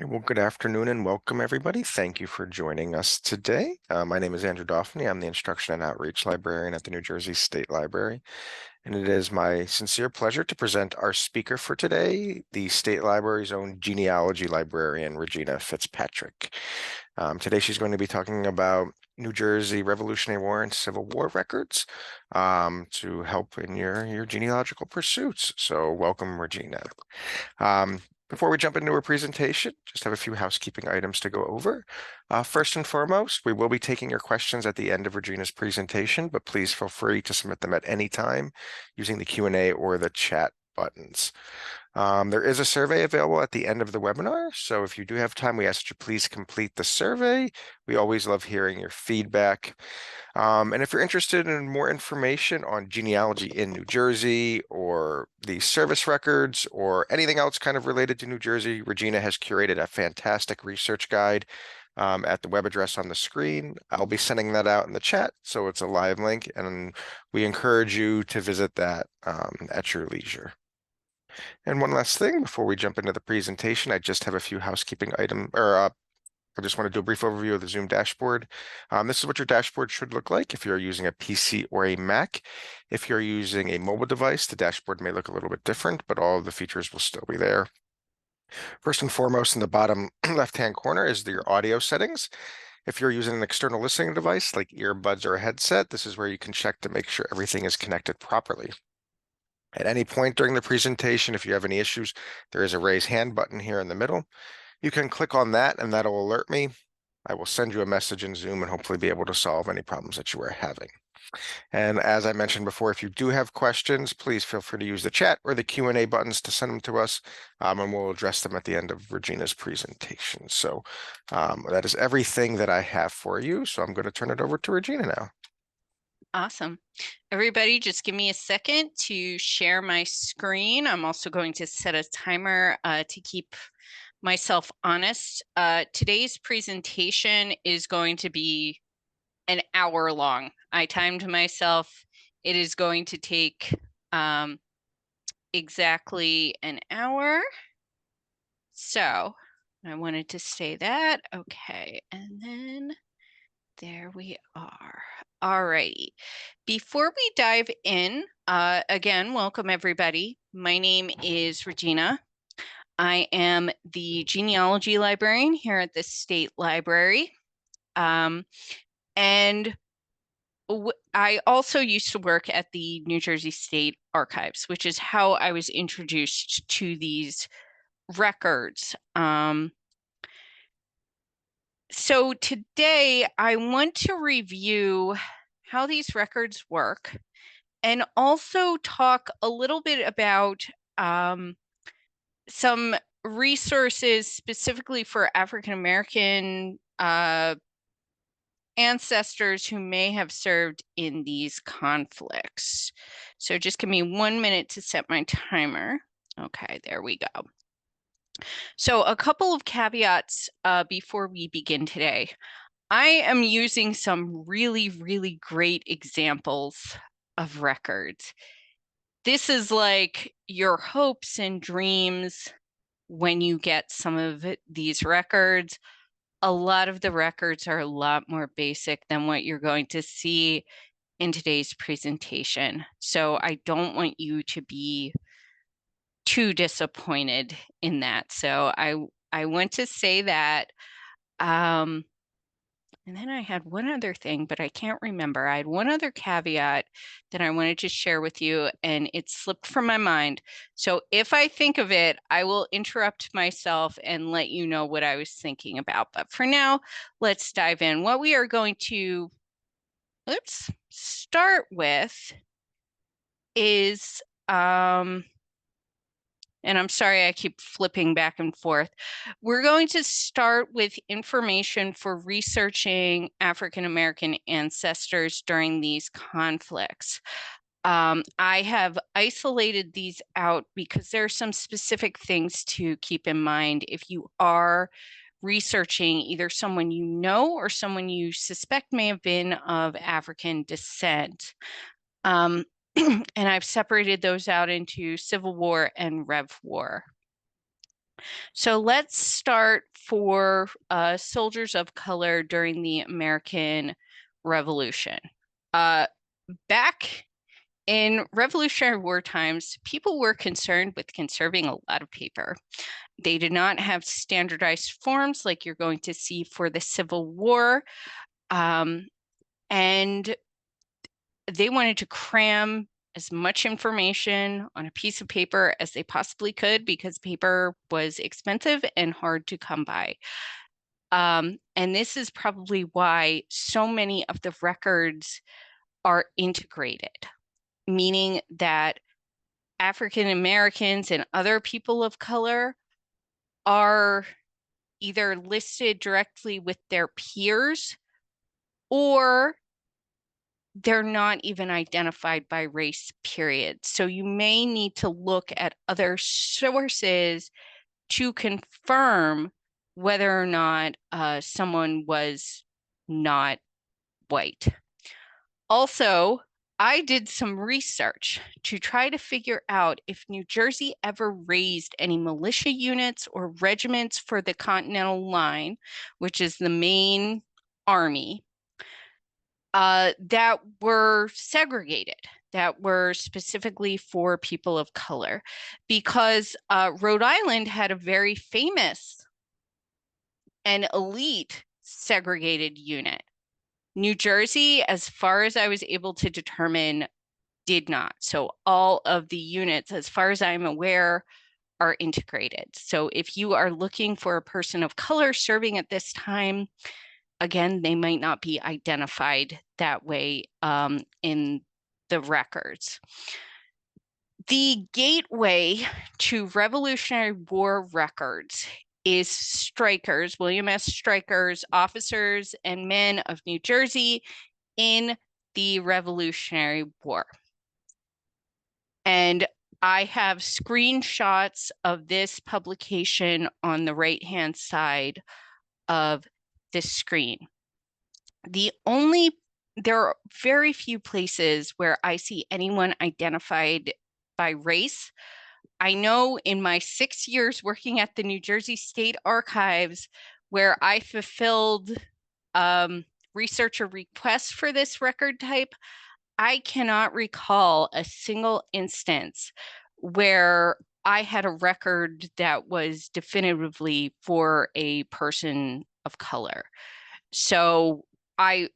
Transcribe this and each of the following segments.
Well, good afternoon and welcome, everybody. Thank you for joining us today. My name is Andrew Doffany. I'm the Instruction and Outreach Librarian at the New Jersey State Library, and it is my sincere pleasure to present our speaker for today, the State Library's own Genealogy Librarian, Regina Fitzpatrick. Today, she's going to be talking about New Jersey Revolutionary War and Civil War records to help in your genealogical pursuits. So welcome, Regina. Before we jump into our presentation, just have a few housekeeping items to go over. First and foremost, we will be taking your questions at the end of Regina's presentation, but please feel free to submit them at any time using the Q&A or the chat buttons. There is a survey available at the end of the webinar, so if you do have time, we ask that you please complete the survey. We always love hearing your feedback. And if you're interested in more information on genealogy in New Jersey or the service records or anything else kind of related to New Jersey, Regina has curated a fantastic research guide at the web address on the screen. I'll be sending that out in the chat, so it's a live link, and we encourage you to visit that at your leisure. And one last thing before we jump into the presentation, I just have a few housekeeping items, or I just want to do a brief overview of the Zoom dashboard. This is what your dashboard should look like if you're using a PC or a Mac. If you're using a mobile device, the dashboard may look a little bit different, but all of the features will still be there. First and foremost, in the bottom left-hand corner is your audio settings. If you're using an external listening device like earbuds or a headset, this is where you can check to make sure everything is connected properly. At any point during the presentation, if you have any issues, there is a raise hand button here in the middle. You can click on that and that'll alert me. I will send you a message in Zoom and hopefully be able to solve any problems that you are having. And as I mentioned before, if you do have questions, please feel free to use the chat or the Q&A buttons to send them to us, and we'll address them at the end of Regina's presentation. So that is everything that I have for you. So I'm going to turn it over to Regina now. Awesome. Everybody, just give me a second to share my screen. I'm also going to set a timer to keep myself honest. Today's presentation is going to be an hour long. I timed myself. It is going to take exactly an hour. So I wanted to say that. Okay, and then there we are. All righty. Before we dive in, again, welcome everybody. My name is Regina. I am the genealogy librarian here at the State Library. And I also used to work at the New Jersey State Archives, which is how I was introduced to these records. So today I want to review how these records work and also talk a little bit about some resources specifically for African American ancestors who may have served in these conflicts. So just give me 1 minute to set my timer. Okay, there we go. So a couple of caveats before we begin today. I am using some really, really great examples of records. This is like your hopes and dreams when you get some of these records. A lot of the records are a lot more basic than what you're going to see in today's presentation. So I don't want you to be too disappointed in that. So I want to say that. And then I had one other thing, but I can't remember. I had one other caveat that I wanted to share with you, and it slipped from my mind. So if I think of it, I will interrupt myself and let you know what I was thinking about. But for now, let's dive in. What we are going to, start with is, and I'm sorry I keep flipping back and forth. We're going to start with information for researching African American ancestors during these conflicts. I have isolated these out because there are some specific things to keep in mind if you are researching either someone you know or someone you suspect may have been of African descent. And I've separated those out into Civil War and Rev War. So let's start for soldiers of color during the American Revolution. Uh, Back in Revolutionary War times, people were concerned with conserving a lot of paper. They did not have standardized forms like you're going to see for the Civil War. And they wanted to cram as much information on a piece of paper as they possibly could because paper was expensive and hard to come by. And this is probably why so many of the records are integrated, meaning that African Americans and other people of color are either listed directly with their peers or they're not even identified by race, period. So you may need to look at other sources to confirm whether or not someone was not white. Also, I did some research to try to figure out if New Jersey ever raised any militia units or regiments for the Continental Line, which is the main army, that were segregated, that were specifically for people of color, because Rhode Island had a very famous and elite segregated unit. New Jersey, as far as I was able to determine, did not. So all of the units, as far as I'm aware, are integrated. So if you are looking for a person of color serving at this time, again, they might not be identified that way in the records. The gateway to Revolutionary War records is strikers, William S. Strikers, officers and men of New Jersey in the Revolutionary War. And I have screenshots of this publication on the right-hand side of this screen. There are very few places where I see anyone identified by race. I know in my 6 years working at the New Jersey State Archives, where I fulfilled researcher requests for this record type, I cannot recall a single instance where I had a record that was definitively for a person of color. So I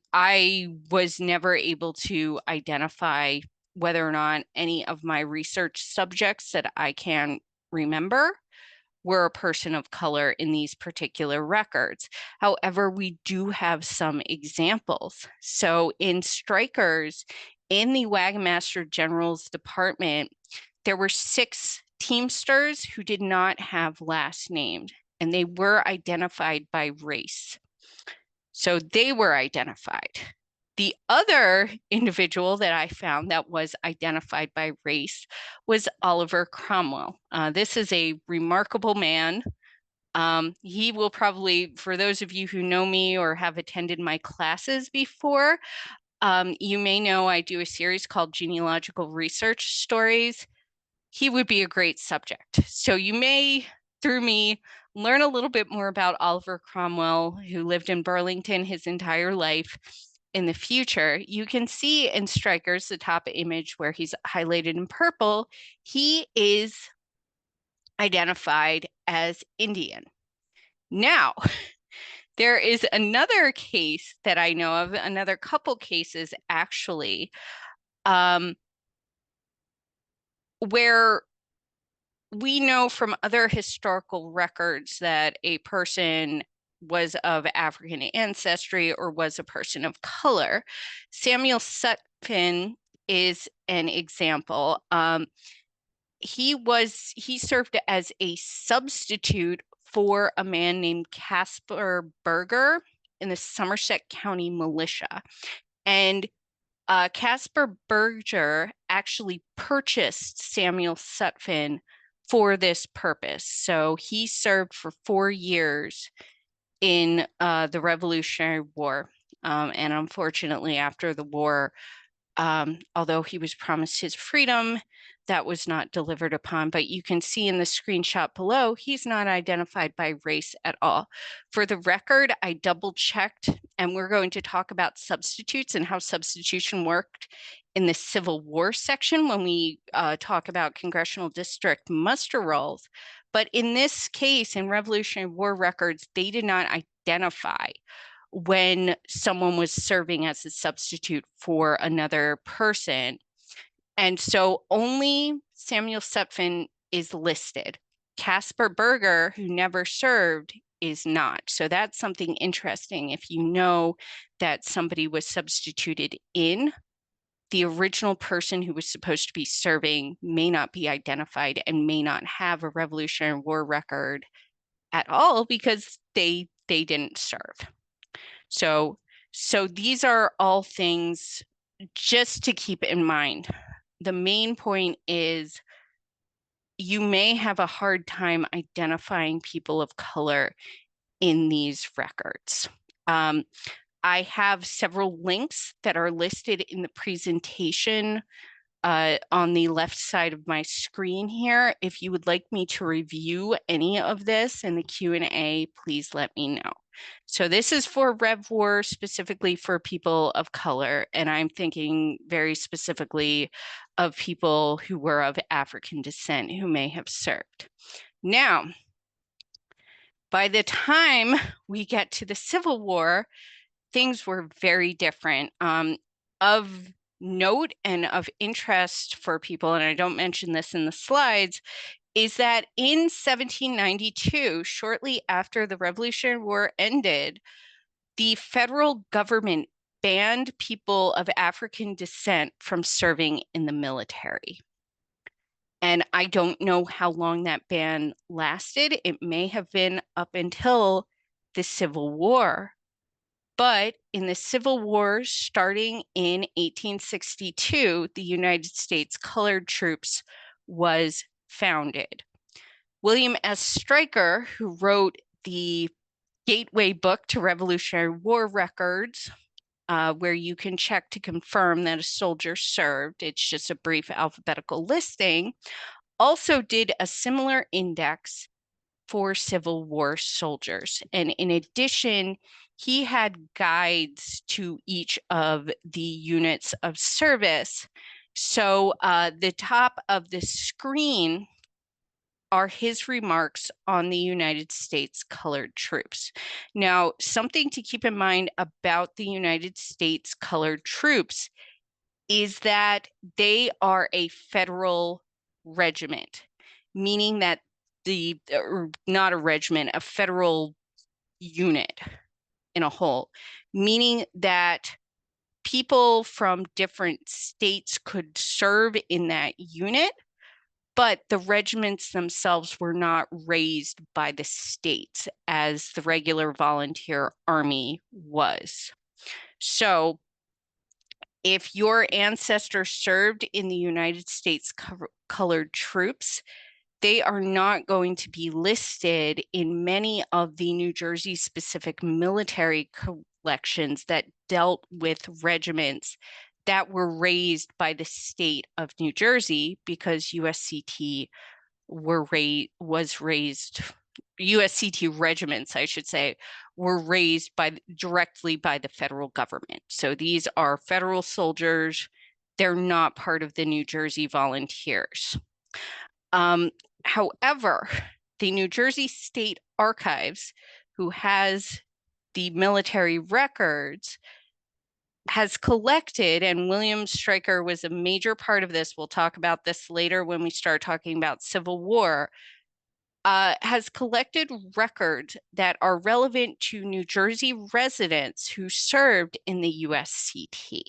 was never able to identify whether or not any of my research subjects that I can remember were a person of color in these particular records. However, we do have some examples. So in strikers, in the Wagon Master General's department, there were 6 Teamsters who did not have last names, and they were identified by race. So they were identified. The other individual that I found that was identified by race was Oliver Cromwell. This is a remarkable man. He will probably, for those of you who know me or have attended my classes before, you may know I do a series called Genealogical Research Stories. He would be a great subject. So you may, through me, learn a little bit more about Oliver Cromwell, who lived in Burlington his entire life. In the future, you can see in Strikers, the top image where he's highlighted in purple, he is identified as Indian. Now, there is another case that I know of, another couple cases actually, where we know from other historical records that a person was of African ancestry or was a person of color. Samuel Sutphin is an example. He served as a substitute for a man named Caspar Berger in the Somerset County militia. And Caspar Berger actually purchased Samuel Sutphin for this purpose. So he served for 4 years in the Revolutionary War. And unfortunately, after the war, although he was promised his freedom, that was not delivered upon. But you can see in the screenshot below, he's not identified by race at all. For the record, I double checked, and we're going to talk about substitutes and how substitution worked in the Civil War section when we talk about congressional district muster rolls. But in this case, in Revolutionary War records, they did not identify when someone was serving as a substitute for another person. And so only Samuel Sutphin is listed. Caspar Berger, who never served, is not. So that's something interesting. If you know that somebody was substituted in, the original person who was supposed to be serving may not be identified and may not have a Revolutionary War record at all because they didn't serve. So these are all things just to keep in mind. The main point is you may have a hard time identifying people of color in these records. I have several links that are listed in the presentation on the left side of my screen here. If you would like me to review any of this in the Q&A, please let me know. So this is for Rev War, specifically for people of color, and I'm thinking very specifically of people who were of African descent who may have served. Now, by the time we get to the Civil War, things were very different. Of note and of interest for people, and I don't mention this in the slides, is that in 1792, shortly after the Revolutionary War ended, the federal government banned people of African descent from serving in the military. And I don't know how long that ban lasted. It may have been up until the Civil War. But in the Civil War, starting in 1862, the United States Colored Troops was founded. William S. Stryker, who wrote the gateway book to Revolutionary War records, where you can check to confirm that a soldier served, it's just a brief alphabetical listing, also did a similar index for Civil War soldiers. And in addition, he had guides to each of the units of service. So the top of the screen are his remarks on the United States Colored Troops. Now, something to keep in mind about the United States Colored Troops is that they are a federal regiment, meaning that not a regiment, a federal unit in a whole, meaning that people from different states could serve in that unit, but the regiments themselves were not raised by the states as the regular volunteer army was. So if your ancestors served in the United States Colored Troops, they are not going to be listed in many of the New Jersey specific military collections that dealt with regiments that were raised by the state of New Jersey, because USCT USCT regiments, I should say, were raised directly by the federal government. So these are federal soldiers. They're not part of the New Jersey Volunteers. However, the New Jersey State Archives, who has the military records, has collected, and William Stryker was a major part of this. We'll talk about this later when we start talking about Civil War, has collected records that are relevant to New Jersey residents who served in the USCT.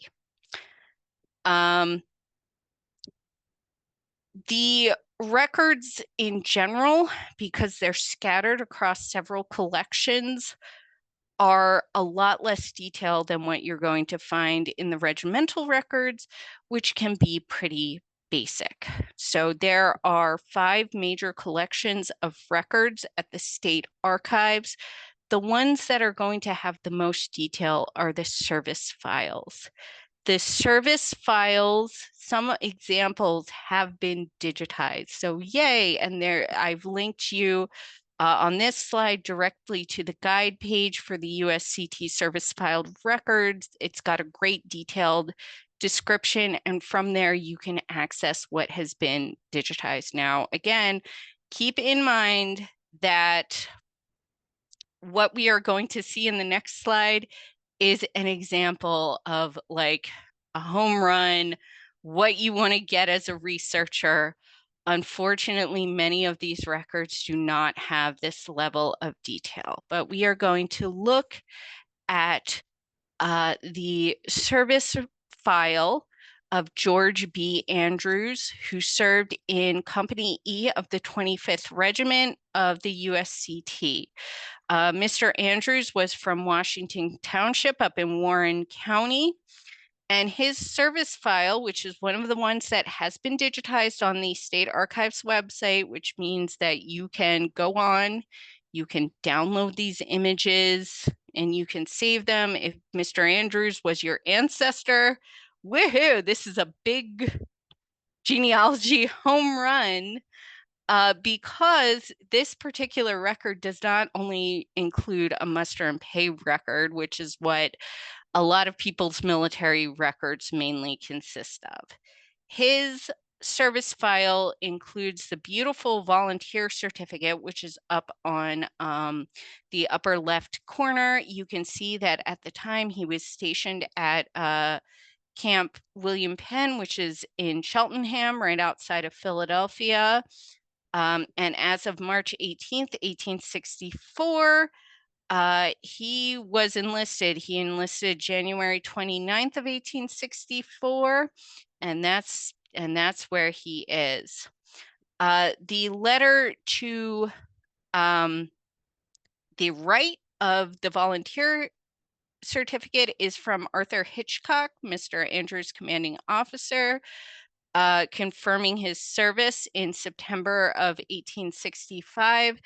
The records in general, because they're scattered across several collections, are a lot less detailed than what you're going to find in the regimental records, which can be pretty basic. So there are 5 major collections of records at the state archives. The ones that are going to have the most detail are the service files. The service files, some examples have been digitized. So yay, and there I've linked you on this slide directly to the guide page for the USCT service filed records. It's got a great detailed description, and from there you can access what has been digitized. Now, again, keep in mind that what we are going to see in the next slide is an example of like a home run, what you want to get as a researcher. Unfortunately, many of these records do not have this level of detail, but we are going to look at the service file of George B. Andrews, who served in Company E of the 25th Regiment of the USCT. Mr. Andrews was from Washington Township up in Warren County, and his service file, which is one of the ones that has been digitized on the State Archives website, which means that you can go on, you can download these images, and you can save them. If Mr. Andrews was your ancestor, woohoo, this is a big genealogy home run. Because this particular record does not only include a muster and pay record, which is what a lot of people's military records mainly consist of. His service file includes the beautiful volunteer certificate, which is up on the upper left corner. You can see that at the time he was stationed at Camp William Penn, which is in Cheltenham, right outside of Philadelphia. And as of March 18th, 1864, he was enlisted. He enlisted January 29th of 1864, and that's where he is. The letter to the right of the volunteer certificate is from Arthur Hitchcock, Mr. Andrews' commanding officer, confirming his service in September of 1865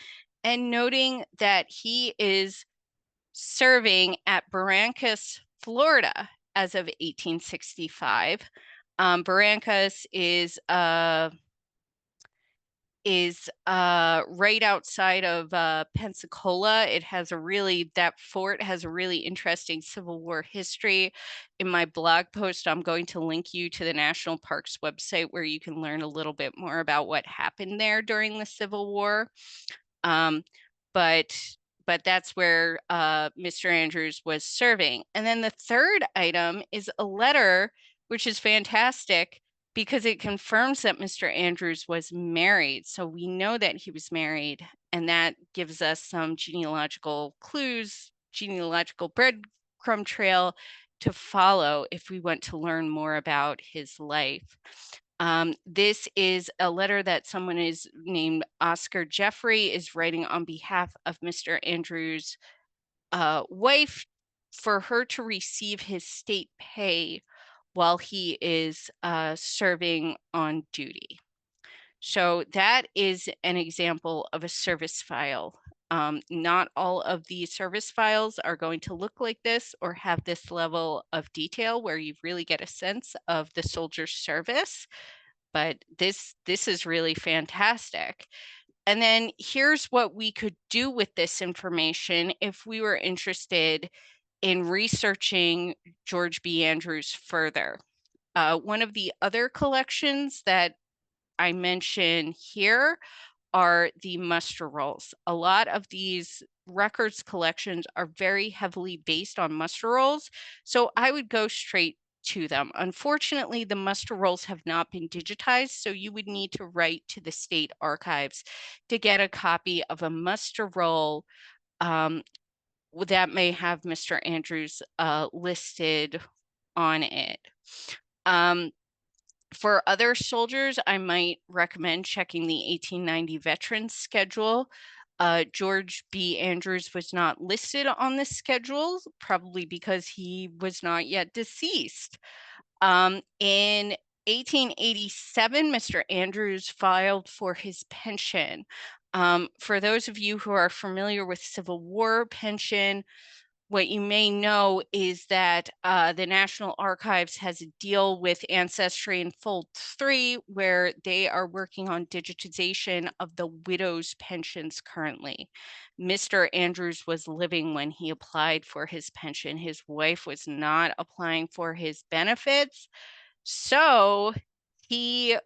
and noting that he is serving at Barrancas, Florida as of 1865. Barrancas is right outside of Pensacola. It has that fort has a really interesting Civil War history. In my blog post, I'm going to link you to the National Parks website where you can learn a little bit more about what happened there during the Civil War. But that's where Mr. Andrews was serving. And then the third item is a letter, which is fantastic because it confirms that Mr. Andrews was married. So we know that he was married, and that gives us some genealogical clues, genealogical breadcrumb trail to follow if we want to learn more about his life. This is a letter that someone is named Oscar Jeffrey is writing on behalf of Mr. Andrews' wife for her to receive his state pay while he is serving on duty. So that is an example of a service file. Not all of the service files are going to look like this or have this level of detail where you really get a sense of the soldier's service, but this is really fantastic. And then here's what we could do with this information if we were interested in researching George B. Andrews further. One of the other collections that I mention here are the muster rolls. A lot of these records collections are very heavily based on muster rolls, so I would go straight to them. Unfortunately, the muster rolls have not been digitized, so you would need to write to the state archives to get a copy of a muster roll that may have Mr. Andrews listed on it. For other soldiers, I might recommend checking the 1890 Veterans Schedule. George B. Andrews was not listed on this schedule, probably because he was not yet deceased. In 1887, Mr. Andrews filed for his pension. For those of you who are familiar with Civil War pension, what you may know is that the National Archives has a deal with Ancestry and Fold 3, where they are working on digitization of the widow's pensions currently. Mr. Andrews was living when he applied for his pension. His wife was not applying for his benefits. So he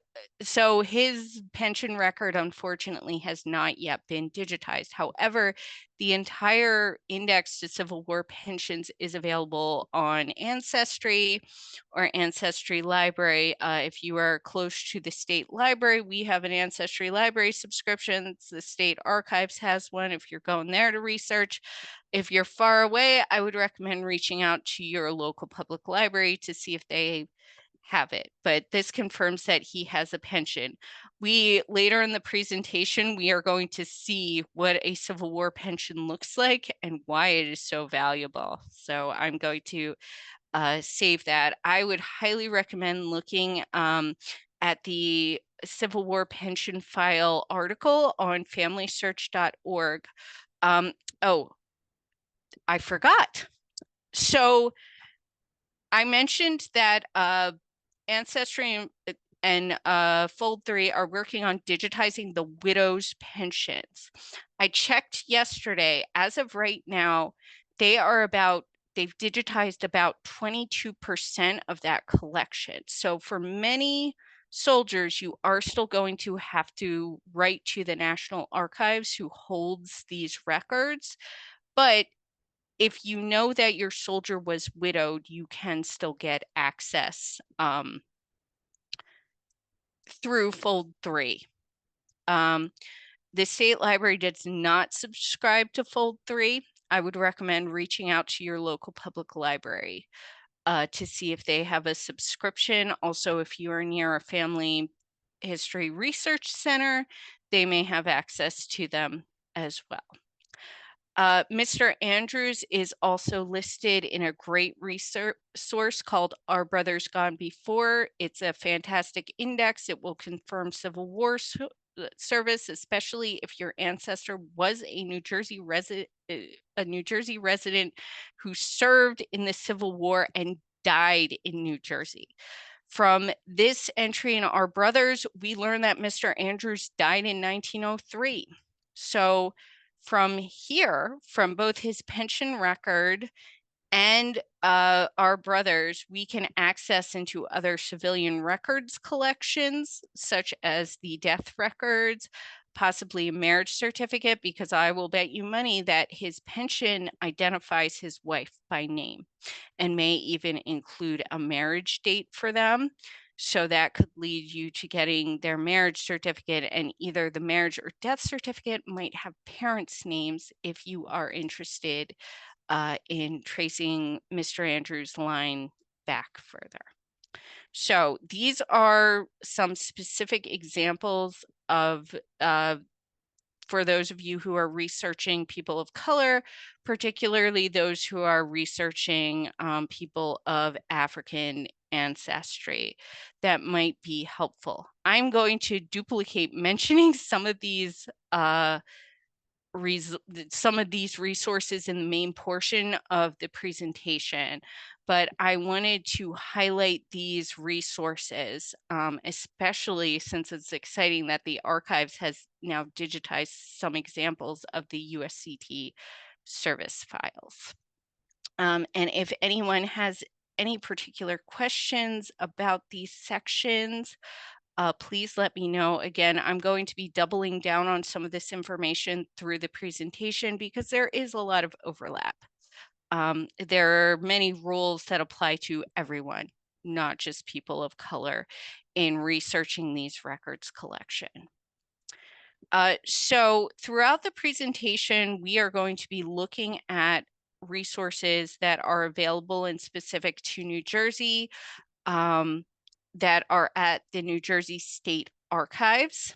so his pension record unfortunately has not yet been digitized. However, the entire index to Civil War pensions is available on Ancestry or Ancestry Library. If you are close to the state library, we have an Ancestry Library subscription. The state archives has one if you're going there to research. If you're far away, I would recommend reaching out to your local public library to see if they have it, but this confirms that he has a pension. We later in the presentation, we are going to see what a Civil War pension looks like and why it is so valuable. So I'm going to save that. I would highly recommend looking at the Civil War pension file article on familysearch.org. Oh, I forgot. So I mentioned that Ancestry and Fold 3 are working on digitizing the widow's pensions. I checked yesterday. As of right now, they've digitized about 22% of that collection. So for many soldiers, you are still going to have to write to the National Archives who holds these records. But if you know that your soldier was widowed, you can still get access through Fold 3. The state library does not subscribe to Fold 3. I would recommend reaching out to your local public library to see if they have a subscription. Also, if you are near a family history research center, they may have access to them as well. Mr. Andrews is also listed in a great research source called Our Brothers Gone Before. It's a fantastic index. It will confirm Civil War service, especially if your ancestor was a New Jersey resident who served in the Civil War and died in New Jersey. From this entry in Our Brothers, we learn that Mr. Andrews died in 1903. So from here, from both his pension record and Our Brothers, we can access into other civilian records collections, such as the death records, possibly a marriage certificate, because I will bet you money that his pension identifies his wife by name and may even include a marriage date for them. So that could lead you to getting their marriage certificate, and either the marriage or death certificate might have parents' names if you are interested in tracing Mr. Andrews' line back further. So these are some specific examples of for those of you who are researching people of color, particularly those who are researching people of African ancestry, that might be helpful. I'm going to duplicate mentioning some of these resources in the main portion of the presentation, but I wanted to highlight these resources, especially since it's exciting that the archives has now digitized some examples of the USCT service files. And if anyone has any particular questions about these sections, please let me know. Again, I'm going to be doubling down on some of this information through the presentation because there is a lot of overlap. There are many rules that apply to everyone, not just people of color, in researching these records collection. So throughout the presentation, we are going to be looking at resources that are available and specific to New Jersey, that are at the New Jersey State Archives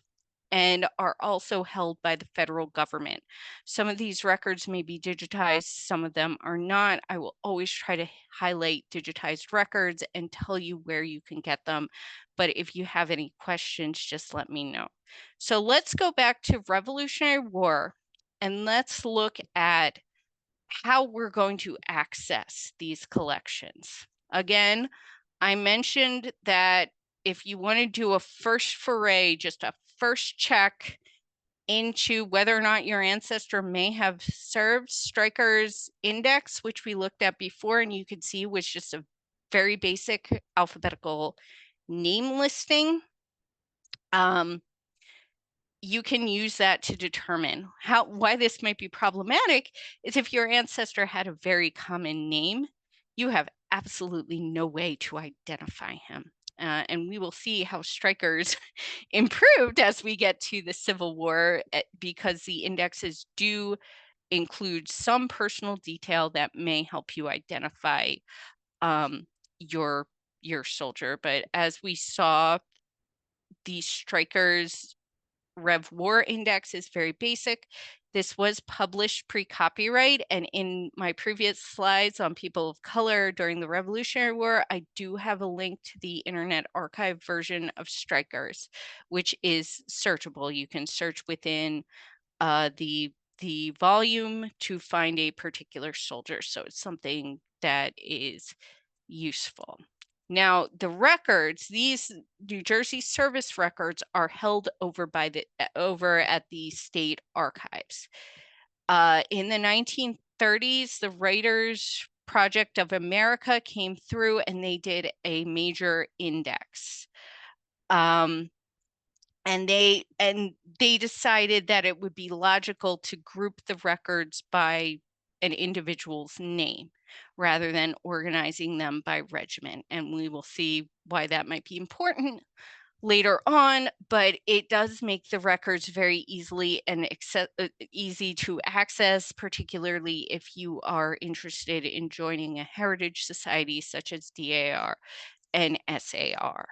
and are also held by the federal government. Some of these records may be digitized, some of them are not. I will always try to highlight digitized records and tell you where you can get them. But if you have any questions, just let me know. So let's go back to Revolutionary War and let's look at how we're going to access these collections. Again, I mentioned that if you want to do a first foray, just a first check into whether or not your ancestor may have served, Stryker's index, which we looked at before, and you could see was just a very basic alphabetical name listing. You can use that to determine why this might be problematic. Is if your ancestor had a very common name, you have absolutely no way to identify him. And we will see how Stryker's improved as we get to the Civil War, because the indexes do include some personal detail that may help you identify your soldier. But as we saw, the Stryker's Rev War Index is very basic. This was published pre-copyright, and in my previous slides on people of color during the Revolutionary War, I do have a link to the Internet Archive version of Stryker's, which is searchable. You can search within the volume to find a particular soldier, so it's something that is useful. Now, the records, these New Jersey service records, are held over at the state archives. In the 1930s, the Writers Project of America came through and they did a major index. And they decided that it would be logical to group the records by an individual's name rather than organizing them by regiment. And we will see why that might be important later on, but it does make the records very easy to access, particularly if you are interested in joining a heritage society such as DAR and SAR.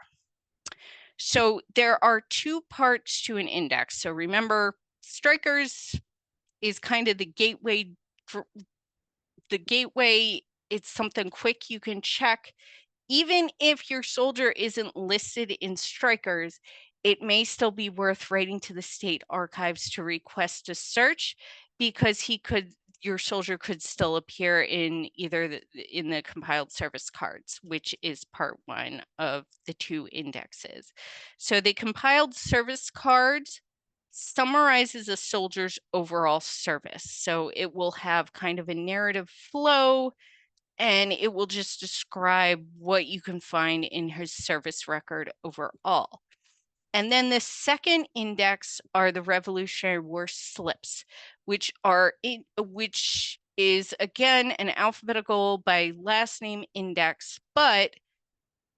So there are two parts to an index. So remember, Stryker's is kind of the gateway. It's something quick you can check. Even if your soldier isn't listed in Stryker's, it may still be worth writing to the state archives to request a search, because your soldier could still appear in either in the compiled service cards, which is part one of the two indexes. So the compiled service cards summarizes a soldier's overall service. So it will have kind of a narrative flow, and it will just describe what you can find in his service record overall. And then the second index are the Revolutionary War slips, which is again an alphabetical by last name index, but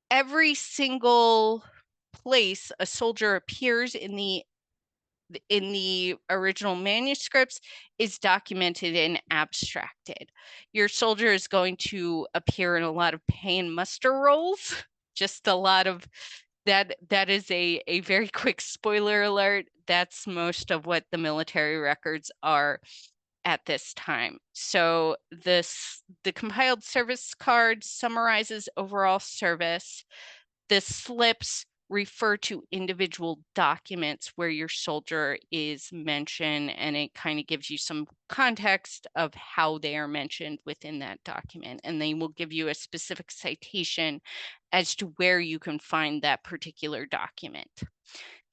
every single place a soldier appears in the original manuscripts is documented and abstracted. Your soldier is going to appear in a lot of pay and muster rolls, just a lot of that is a very quick spoiler alert. That's most of what the military records are at this time. So the compiled service card summarizes overall service. The slips refer to individual documents where your soldier is mentioned, and it kind of gives you some context of how they are mentioned within that document. And they will give you a specific citation as to where you can find that particular document.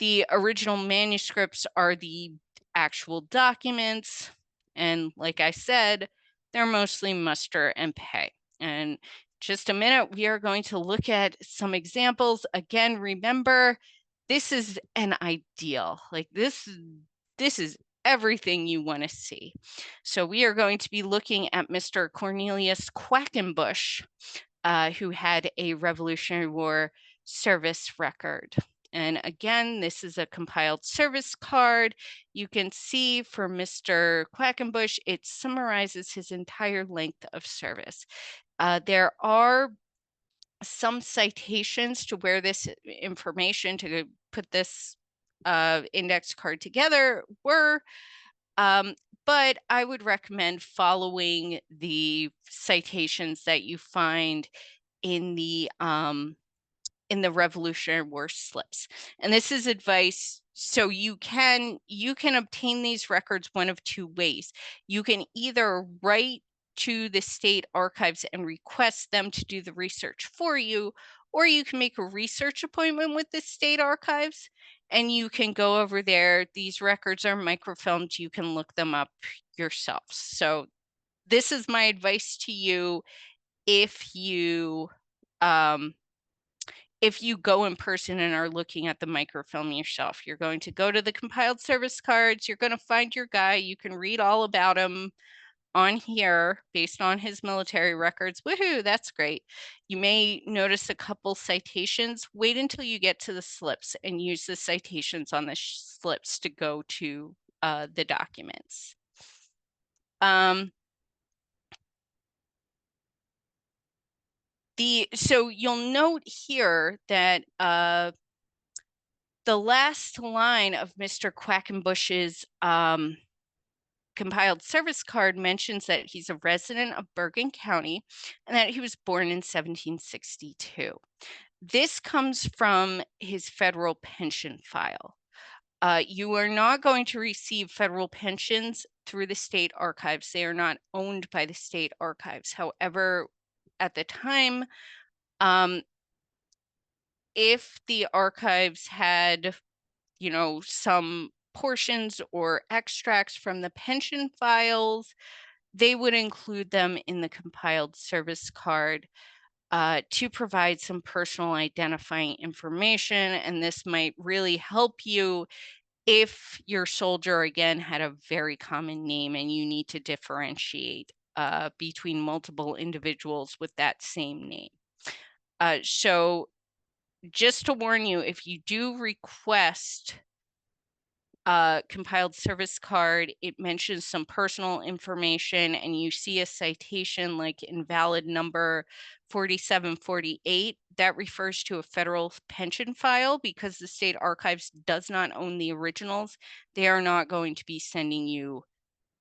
The original manuscripts are the actual documents, and like I said, they're mostly muster and pay. And just a minute, we are going to look at some examples. Again, remember, this is an ideal. Like this is everything you want to see. So we are going to be looking at Mr. Cornelius Quackenbush, who had a Revolutionary War service record. And again, this is a compiled service card. You can see for Mr. Quackenbush, it summarizes his entire length of service. There are some citations to where this information to put this index card together were, but I would recommend following the citations that you find in the Revolutionary War slips. And this is advice. So you can obtain these records one of two ways. You can either write to the state archives and request them to do the research for you, or you can make a research appointment with the state archives and you can go over there. These records are microfilmed. You can look them up yourself. So this is my advice to you if you go in person and are looking at the microfilm yourself. You're going to go to the compiled service cards. You're going to find your guy. You can read all about him on here based on his military records. Woohoo, that's great. You may notice a couple citations. Wait until you get to the slips and use the citations on the slips to go to the documents. So you'll note here that the last line of Mr. Quackenbush's compiled service card mentions that he's a resident of Bergen County and that he was born in 1762. This comes from his federal pension file. You are not going to receive federal pensions through the state archives. They are not owned by the state archives. However, at the time, if the archives had, some portions or extracts from the pension files, they would include them in the compiled service card to provide some personal identifying information. And this might really help you if your soldier, again, had a very common name and you need to differentiate between multiple individuals with that same name. So just to warn you, if you do request compiled service card, it mentions some personal information and you see a citation like invalid number 4748, that refers to a federal pension file. Because the state archives does not own the originals, they are not going to be sending you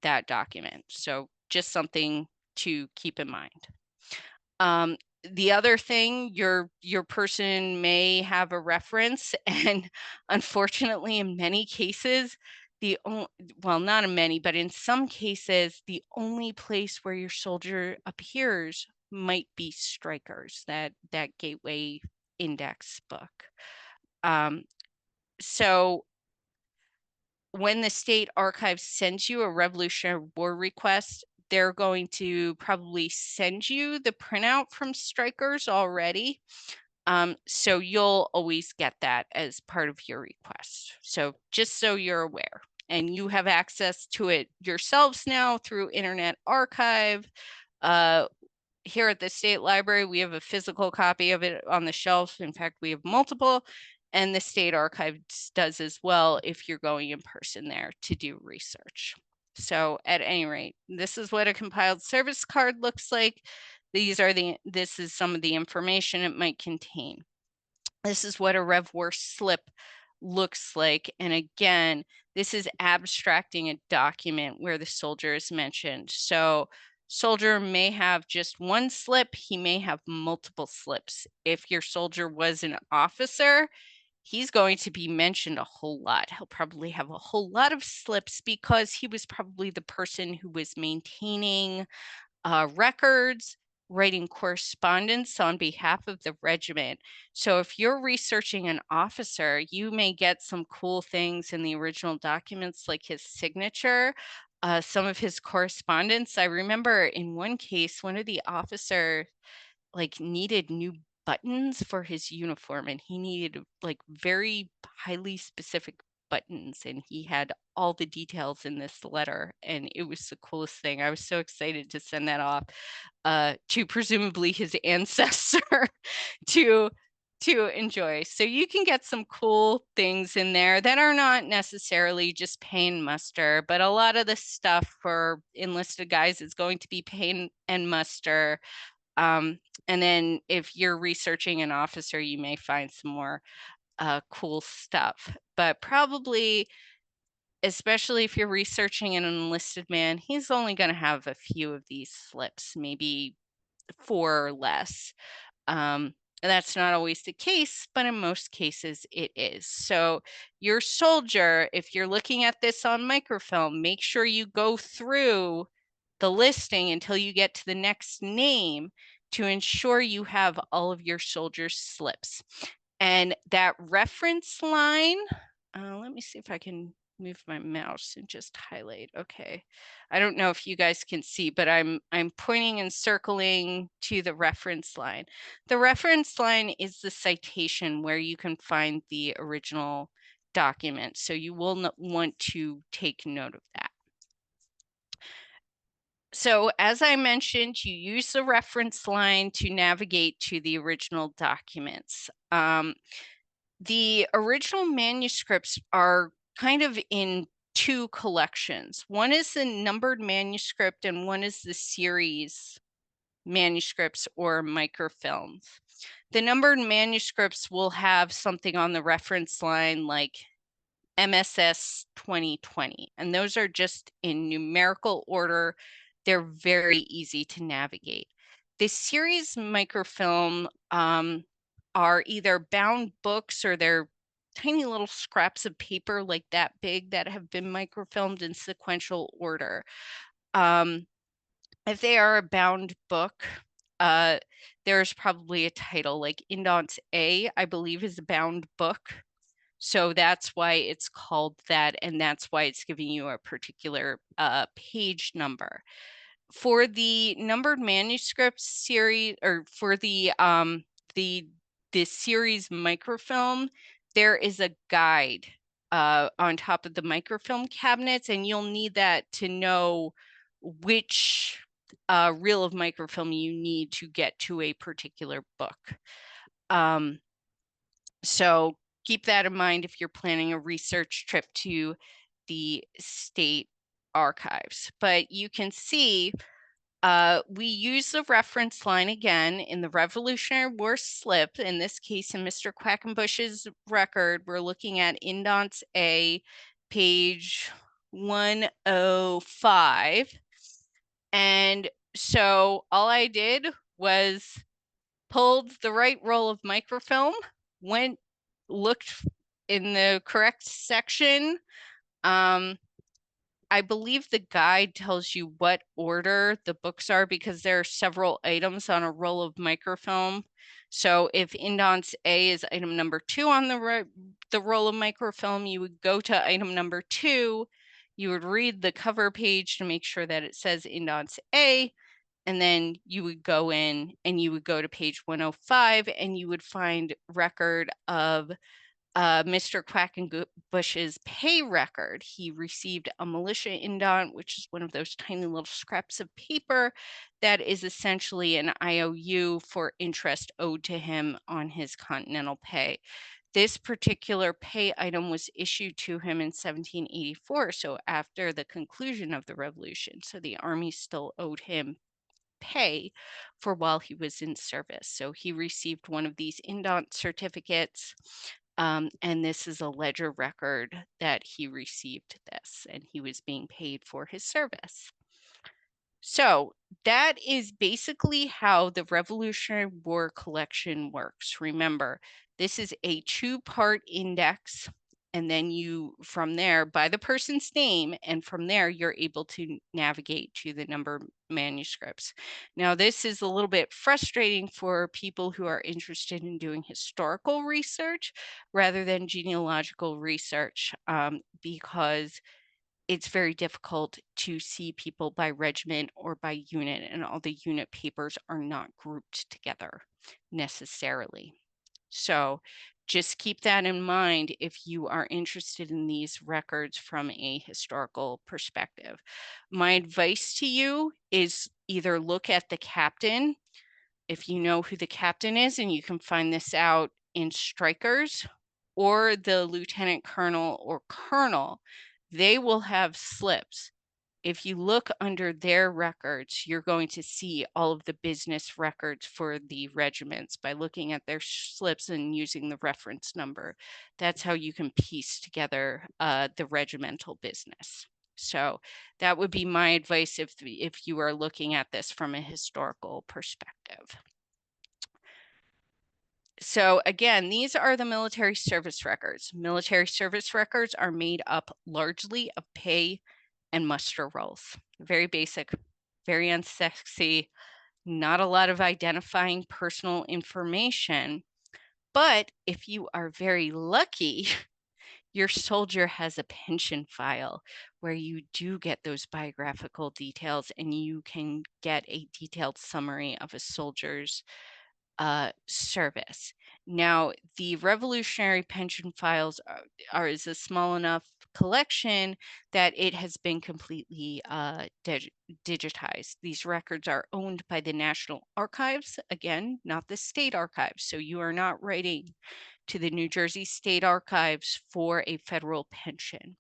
that document. So just something to keep in mind. The other thing, your person may have a reference, and unfortunately, in many cases, not in many, but in some cases, the only place where your soldier appears might be Strikers, that Gateway Index book. So when the state archives sends you a Revolutionary War request, they're going to probably send you the printout from Strikers already. So you'll always get that as part of your request. So just so you're aware, and you have access to it yourselves now through Internet Archive. Here at the State Library, we have a physical copy of it on the shelf. In fact, we have multiple, and the State Archives does as well if you're going in person there to do research. So at any rate, this is what a compiled service card looks like. This is some of the information it might contain. This is what a Rev War slip looks like. And again, this is abstracting a document where the soldier is mentioned. So soldier may have just one slip, he may have multiple slips. If your soldier was an officer, he's going to be mentioned a whole lot. He'll probably have a whole lot of slips because he was probably the person who was maintaining records, writing correspondence on behalf of the regiment. So if you're researching an officer, you may get some cool things in the original documents, like his signature, some of his correspondence. I remember in one case, one of the officers needed new buttons for his uniform, and he needed very highly specific buttons, and he had all the details in this letter, and it was the coolest thing. I was so excited to send that off to presumably his ancestor to enjoy. So you can get some cool things in there that are not necessarily just pay and muster, but a lot of the stuff for enlisted guys is going to be pay and muster. And then if you're researching an officer, you may find some more cool stuff. But probably, especially if you're researching an enlisted man, he's only going to have a few of these slips, maybe 4 or less. And that's not always the case, but in most cases it is. So your soldier, if you're looking at this on microfilm, make sure you go through the listing until you get to the next name to ensure you have all of your soldiers' slips. And that reference line, let me see if I can move my mouse and just highlight. Okay. I don't know if you guys can see, but I'm pointing and circling to the reference line. The reference line is the citation where you can find the original document. So you will want to take note of that. So as I mentioned, you use the reference line to navigate to the original documents. The original manuscripts are kind of in two collections. One is the numbered manuscript and one is the series manuscripts or microfilms. The numbered manuscripts will have something on the reference line like MSS 2020, and those are just in numerical order. They're very easy to navigate. The series microfilm are either bound books or they're tiny little scraps of paper like that big that have been microfilmed in sequential order. If they are a bound book, there's probably a title like Indents A, I believe, is a bound book. So that's why it's called that, and that's why it's giving you a particular page number. For the numbered manuscripts series, or for the series microfilm, there is a guide on top of the microfilm cabinets, and you'll need that to know which reel of microfilm you need to get to a particular book. So keep that in mind if you're planning a research trip to the state archives. But you can see we use the reference line again in the Revolutionary War slip. In this case, in Mr. Quackenbush's record, we're looking at Indents A, page 105. And so all I did was pulled the right roll of microfilm, looked in the correct section. I believe the guide tells you what order the books are because there are several items on a roll of microfilm. So if Indents A is item number 2 on the roll of microfilm, you would go to item number 2. You would read the cover page to make sure that it says Indents A. And then you would go in and you would go to page 105 and you would find record of Mr. Quackenbush's pay record. He received a militia indent, which is one of those tiny little scraps of paper that is essentially an IOU for interest owed to him on his continental pay. This particular pay item was issued to him in 1784, so after the conclusion of the revolution. So the army still owed him pay for while he was in service. So he received one of these indent certificates, and this is a ledger record that he received this, and he was being paid for his service. So that is basically how the Revolutionary War collection works. Remember, this is a 2-part index, and then you, from there, by the person's name, and from there, you're able to navigate to the number manuscripts. Now, this is a little bit frustrating for people who are interested in doing historical research rather than genealogical research, because it's very difficult to see people by regiment or by unit, and all the unit papers are not grouped together necessarily. So just keep that in mind if you are interested in these records from a historical perspective. My advice to you is either look at the captain, if you know who the captain is, and you can find this out in strikers, or the lieutenant colonel or colonel. They will have slips. If you look under their records, you're going to see all of the business records for the regiments by looking at their slips and using the reference number. That's how you can piece together the regimental business. So that would be my advice if you are looking at this from a historical perspective. So again, these are the military service records. Military service records are made up largely of pay and muster rolls. Very basic, very unsexy, not a lot of identifying personal information. But if you are very lucky, your soldier has a pension file where you do get those biographical details and you can get a detailed summary of a soldier's service. Now, the Revolutionary Pension Files is a small enough collection that it has been completely digitized. These records are owned by the National Archives, again, not the state archives. So you are not writing to the New Jersey State Archives for a federal pension.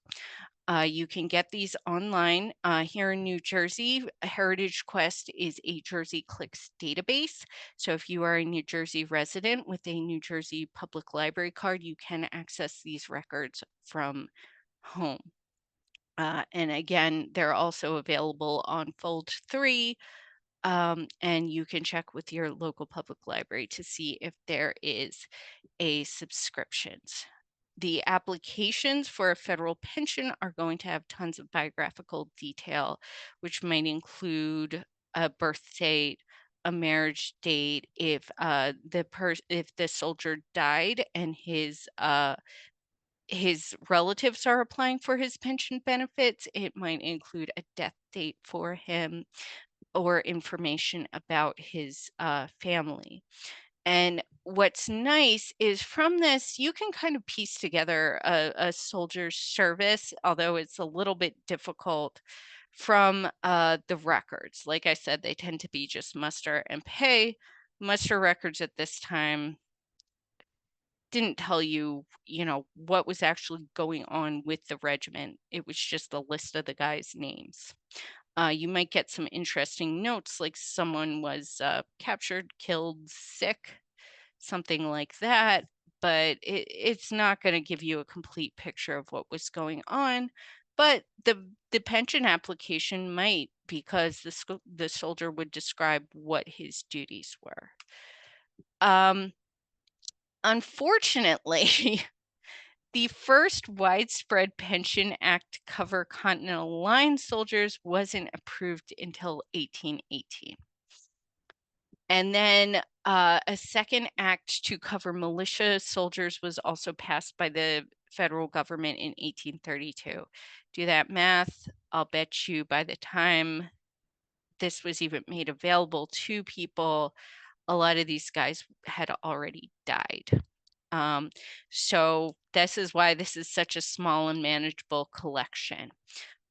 You can get these online here in New Jersey. Heritage Quest is a Jersey Clicks database. So if you are a New Jersey resident with a New Jersey Public Library card, you can access these records from home. And again, they're also available on Fold 3, and you can check with your local public library to see if there is a subscriptions. The applications for a federal pension are going to have tons of biographical detail, which might include a birth date, a marriage date, if the soldier died and his relatives are applying for his pension benefits, it might include a death date for him or information about his family. And what's nice is from this, you can kind of piece together a soldier's service, although it's a little bit difficult from the records. Like I said, they tend to be just muster and pay. Muster records at this time didn't tell you, what was actually going on with the regiment. It was just a list of the guys' names. You might get some interesting notes, like someone was captured, killed, sick, something like that, but it's not going to give you a complete picture of what was going on. But the pension application might, because the soldier would describe what his duties were. Unfortunately, the first widespread Pension Act to cover Continental Line soldiers wasn't approved until 1818. And then a second act to cover militia soldiers was also passed by the federal government in 1832. Do that math. I'll bet you by the time this was even made available to people, a lot of these guys had already died. So this is why this is such a small and manageable collection.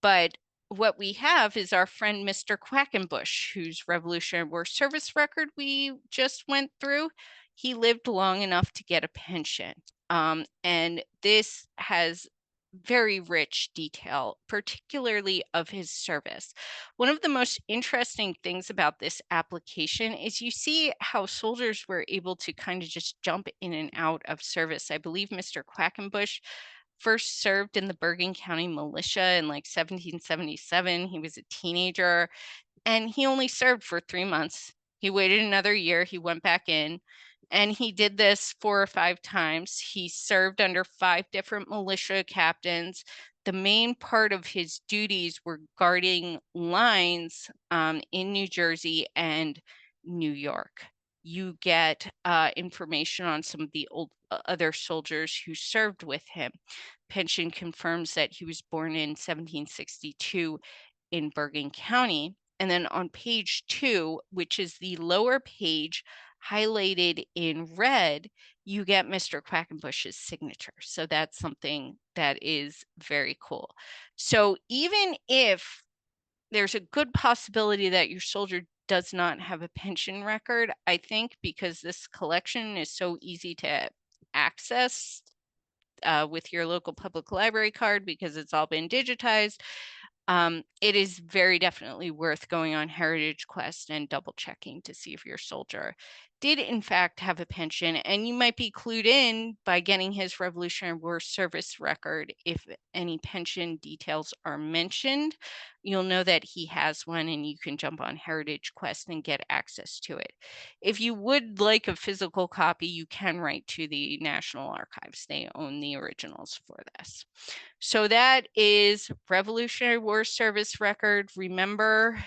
But what we have is our friend Mr. Quackenbush, whose Revolutionary War service record we just went through. He lived long enough to get a pension. And this has very rich detail, particularly of his service. One of the most interesting things about this application is you see how soldiers were able to kind of just jump in and out of service. I believe Mr. Quackenbush first served in the Bergen County Militia in like 1777. He was a teenager and he only served for 3 months. He waited another year. He went back in and he did this 4 or 5 times. He served under 5 different militia captains. The main part of his duties were guarding lines in New Jersey and New York. You get information on some of the other soldiers who served with him. Pension confirms that he was born in 1762 in Bergen County. And then on page 2, which is the lower page highlighted in red, you get Mr. Quackenbush's signature. So that's something that is very cool. So even if there's a good possibility that your soldier does not have a pension record, I think because this collection is so easy to access with your local public library card because it's all been digitized, it is very definitely worth going on Heritage Quest and double checking to see if your soldier did in fact have a pension. And you might be clued in by getting his Revolutionary War service record. If any pension details are mentioned, you'll know that he has one and you can jump on Heritage Quest and get access to it. If you would like a physical copy, you can write to the National Archives. They own the originals for this. So that is Revolutionary War service record. Remember,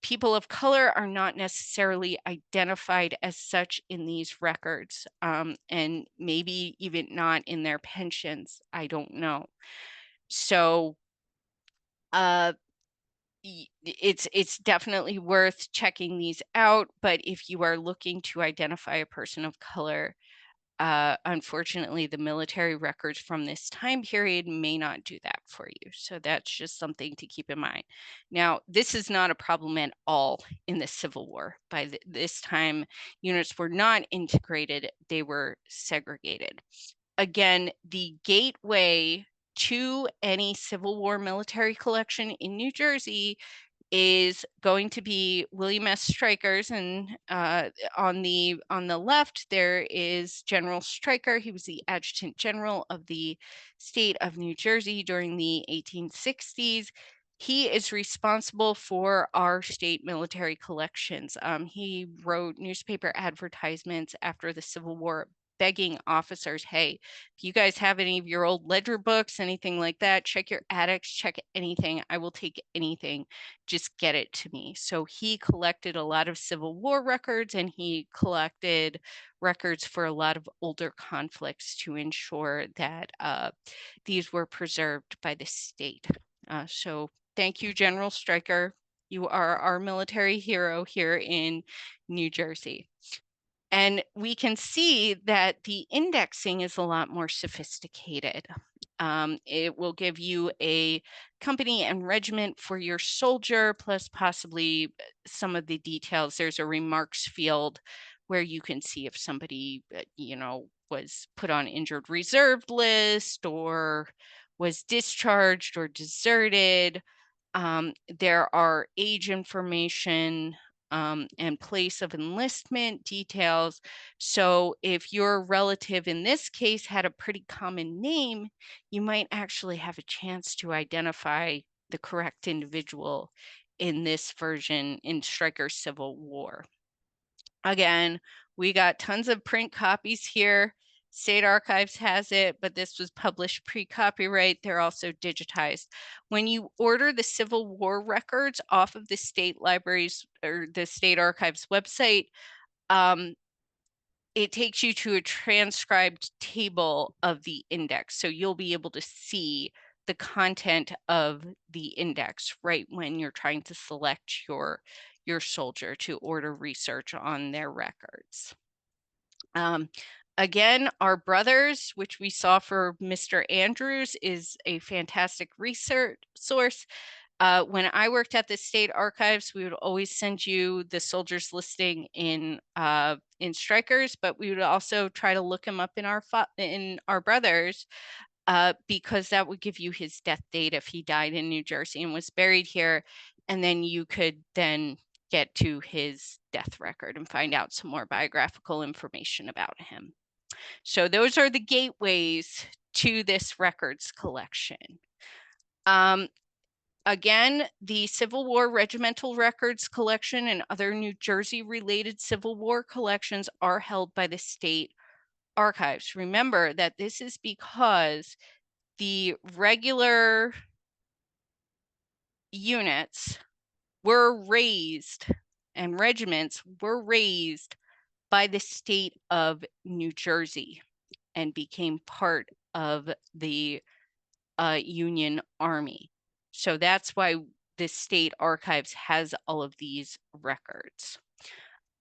people of color are not necessarily identified as such in these records, and maybe even not in their pensions. I don't know. So uh, it's definitely worth checking these out. But if you are looking to identify a person of color, unfortunately, the military records from this time period may not do that for you. So that's just something to keep in mind. Now, this is not a problem at all in the Civil War. By this time, units were not integrated, they were segregated. Again, the gateway to any Civil War military collection in New Jersey is going to be William S. Stryker's, and on the left there is General Stryker. He was the Adjutant General of the state of New Jersey during the 1860s. He is responsible for our state military collections. He wrote newspaper advertisements after the Civil War begging officers, hey, if you guys have any of your old ledger books, anything like that, check your attics, check anything. I will take anything. Just get it to me. So he collected a lot of Civil War records, and he collected records for a lot of older conflicts to ensure that these were preserved by the state. So thank you, General Stryker. You are our military hero here in New Jersey. And we can see that the indexing is a lot more sophisticated. It will give you a company and regiment for your soldier, plus possibly some of the details. There's a remarks field where you can see if somebody, was put on injured reserve list or was discharged or deserted. There are age information, and place of enlistment details. So if your relative in this case had a pretty common name, you might actually have a chance to identify the correct individual in this version in Stryker's Civil War. Again, we got tons of print copies here. State Archives has it, but this was published pre-copyright. They're also digitized. When you order the Civil War records off of the state libraries or the State Archives website, it takes you to a transcribed table of the index. So you'll be able to see the content of the index right when you're trying to select your soldier to order research on their records. Again, Our Brothers, which we saw for Mr. Andrews, is a fantastic research source. When I worked at the state archives, we would always send you the soldiers listing in Strikers, but we would also try to look him up in Our Brothers, because that would give you his death date if he died in New Jersey and was buried here, and then you could then get to his death record and find out some more biographical information about him. So those are the gateways to this records collection. Again, the Civil War Regimental Records Collection and other New Jersey-related Civil War collections are held by the state archives. Remember that this is because the regular units were raised and regiments were raised by the state of New Jersey and became part of the Union Army. So that's why the state archives has all of these records.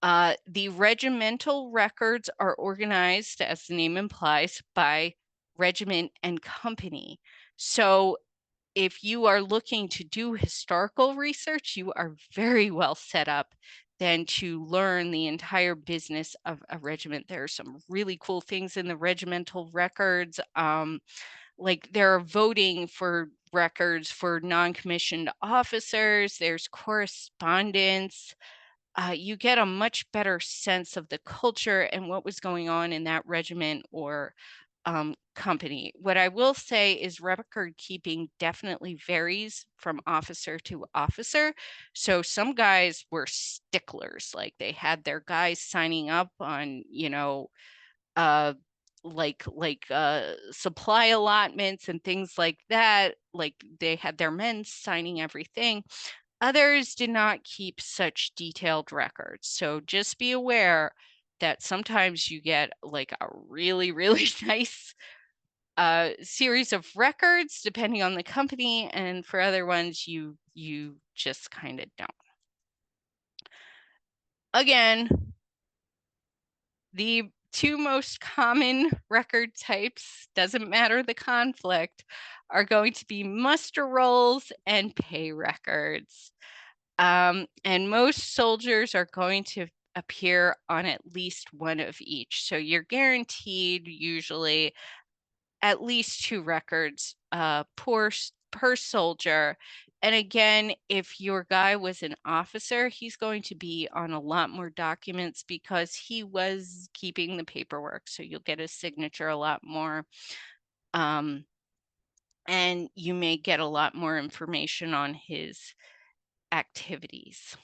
The regimental records are organized, as the name implies, by regiment and company. So if you are looking to do historical research, you are very well set up then to learn the entire business of a regiment. There are some really cool things in the regimental records. Like they're voting for records for non-commissioned officers, there's correspondence. You get a much better sense of the culture and what was going on in that regiment or company. What I will say is record keeping definitely varies from officer to officer. So some guys were sticklers, like they had their guys signing up on, uh, supply allotments and things like that. Like they had their men signing everything. Others did not keep such detailed records. So just be aware that sometimes you get like a really, really nice series of records depending on the company, and for other ones you just kind of don't. Again, the two most common record types, doesn't matter the conflict, are going to be muster rolls and pay records. And most soldiers are going to appear on at least one of each. So you're guaranteed usually at least two records per soldier. And again, if your guy was an officer, he's going to be on a lot more documents because he was keeping the paperwork. So you'll get a signature a lot more. And you may get a lot more information on his activities.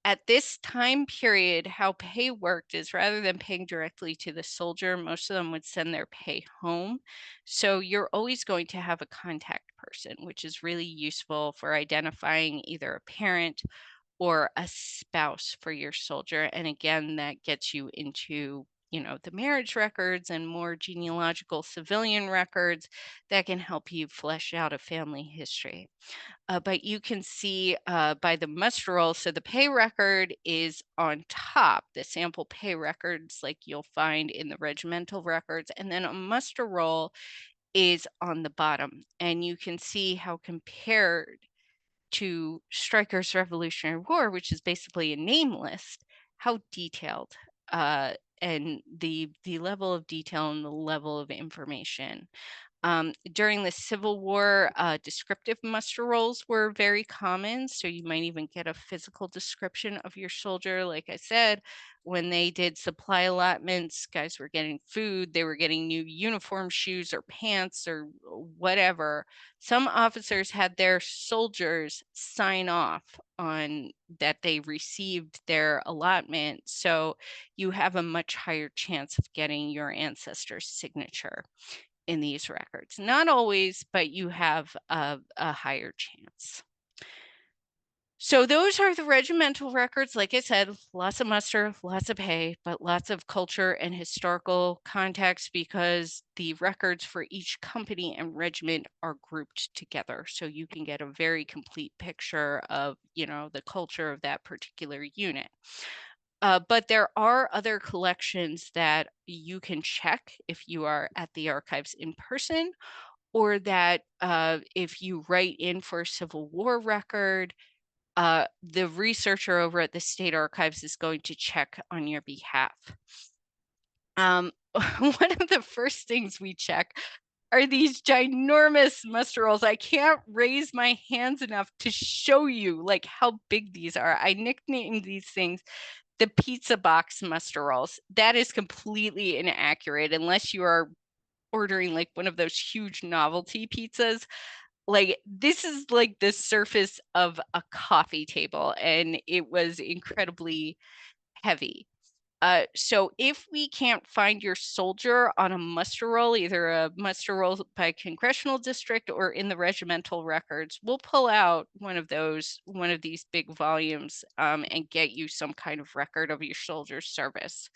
At this time period, how pay worked is rather than paying directly to the soldier, most of them would send their pay home. So you're always going to have a contact person, which is really useful for identifying either a parent or a spouse for your soldier. And again, that gets you into the marriage records and more genealogical civilian records that can help you flesh out a family history. But you can see by the muster roll, so the pay record is on top, the sample pay records like you'll find in the regimental records, and then a muster roll is on the bottom. And you can see how compared to Stryker's Revolutionary War, which is basically a name list, how detailed and the level of detail and the level of information. During the Civil War, descriptive muster rolls were very common. So you might even get a physical description of your soldier. Like I said, when they did supply allotments, guys were getting food, they were getting new uniform, shoes, or pants, or whatever. Some officers had their soldiers sign off on that they received their allotment. So you have a much higher chance of getting your ancestor's signature in these records. Not always, but you have a higher chance. So those are the regimental records. Like I said, lots of muster, lots of pay, but lots of culture and historical context because the records for each company and regiment are grouped together. So you can get a very complete picture of, the culture of that particular unit. But there are other collections that you can check if you are at the archives in person, or that if you write in for a Civil War record, the researcher over at the state archives is going to check on your behalf. One of the first things we check are these ginormous muster rolls. I can't raise my hands enough to show you like how big these are. I nicknamed these things the pizza box muster rolls. That is completely inaccurate unless you are ordering like one of those huge novelty pizzas. Like this is like the surface of a coffee table, and it was incredibly heavy. So if we can't find your soldier on a muster roll, either a muster roll by congressional district or in the regimental records, we'll pull out one of these big volumes and get you some kind of record of your soldier's service.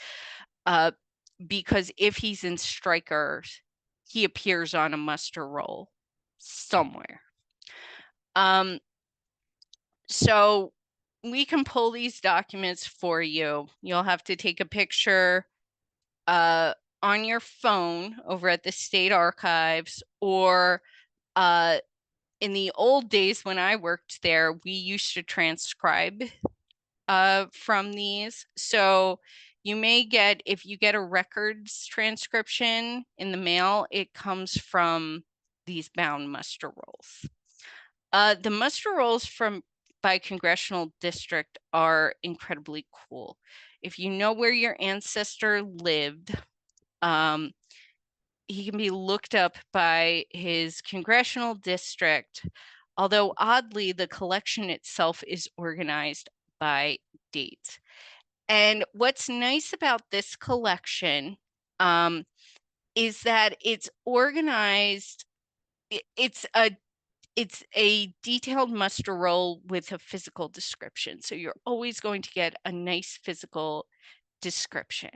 Because if he's in strikers, he appears on a muster roll somewhere. So we can pull these documents for you. You'll have to take a picture on your phone over at the state archives, or in the old days when I worked there, we used to transcribe from these. So you may get, if you get a records transcription in the mail, it comes from these bound muster rolls. The muster rolls by congressional district are incredibly cool. If you know where your ancestor lived, he can be looked up by his congressional district, although oddly, the collection itself is organized by date. And what's nice about this collection is that it's organized, it's a It's a detailed muster roll with a physical description. So you're always going to get a nice physical description.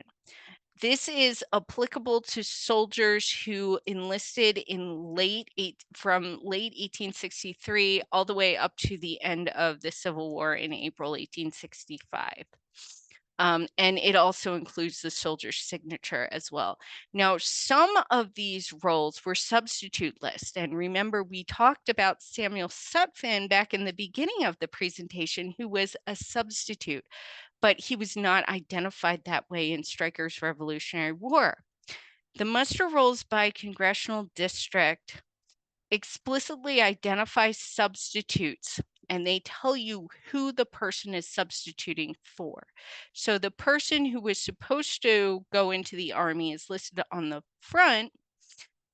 This is applicable to soldiers who enlisted in from late 1863 all the way up to the end of the Civil War in April 1865. And it also includes the soldier's signature as well. Now, some of these roles were substitute lists. And remember, we talked about Samuel Sutphin back in the beginning of the presentation, who was a substitute, but he was not identified that way in Stryker's Revolutionary War. The muster rolls by congressional district explicitly identify substitutes, and they tell you who the person is substituting for. So the person who was supposed to go into the army is listed on the front,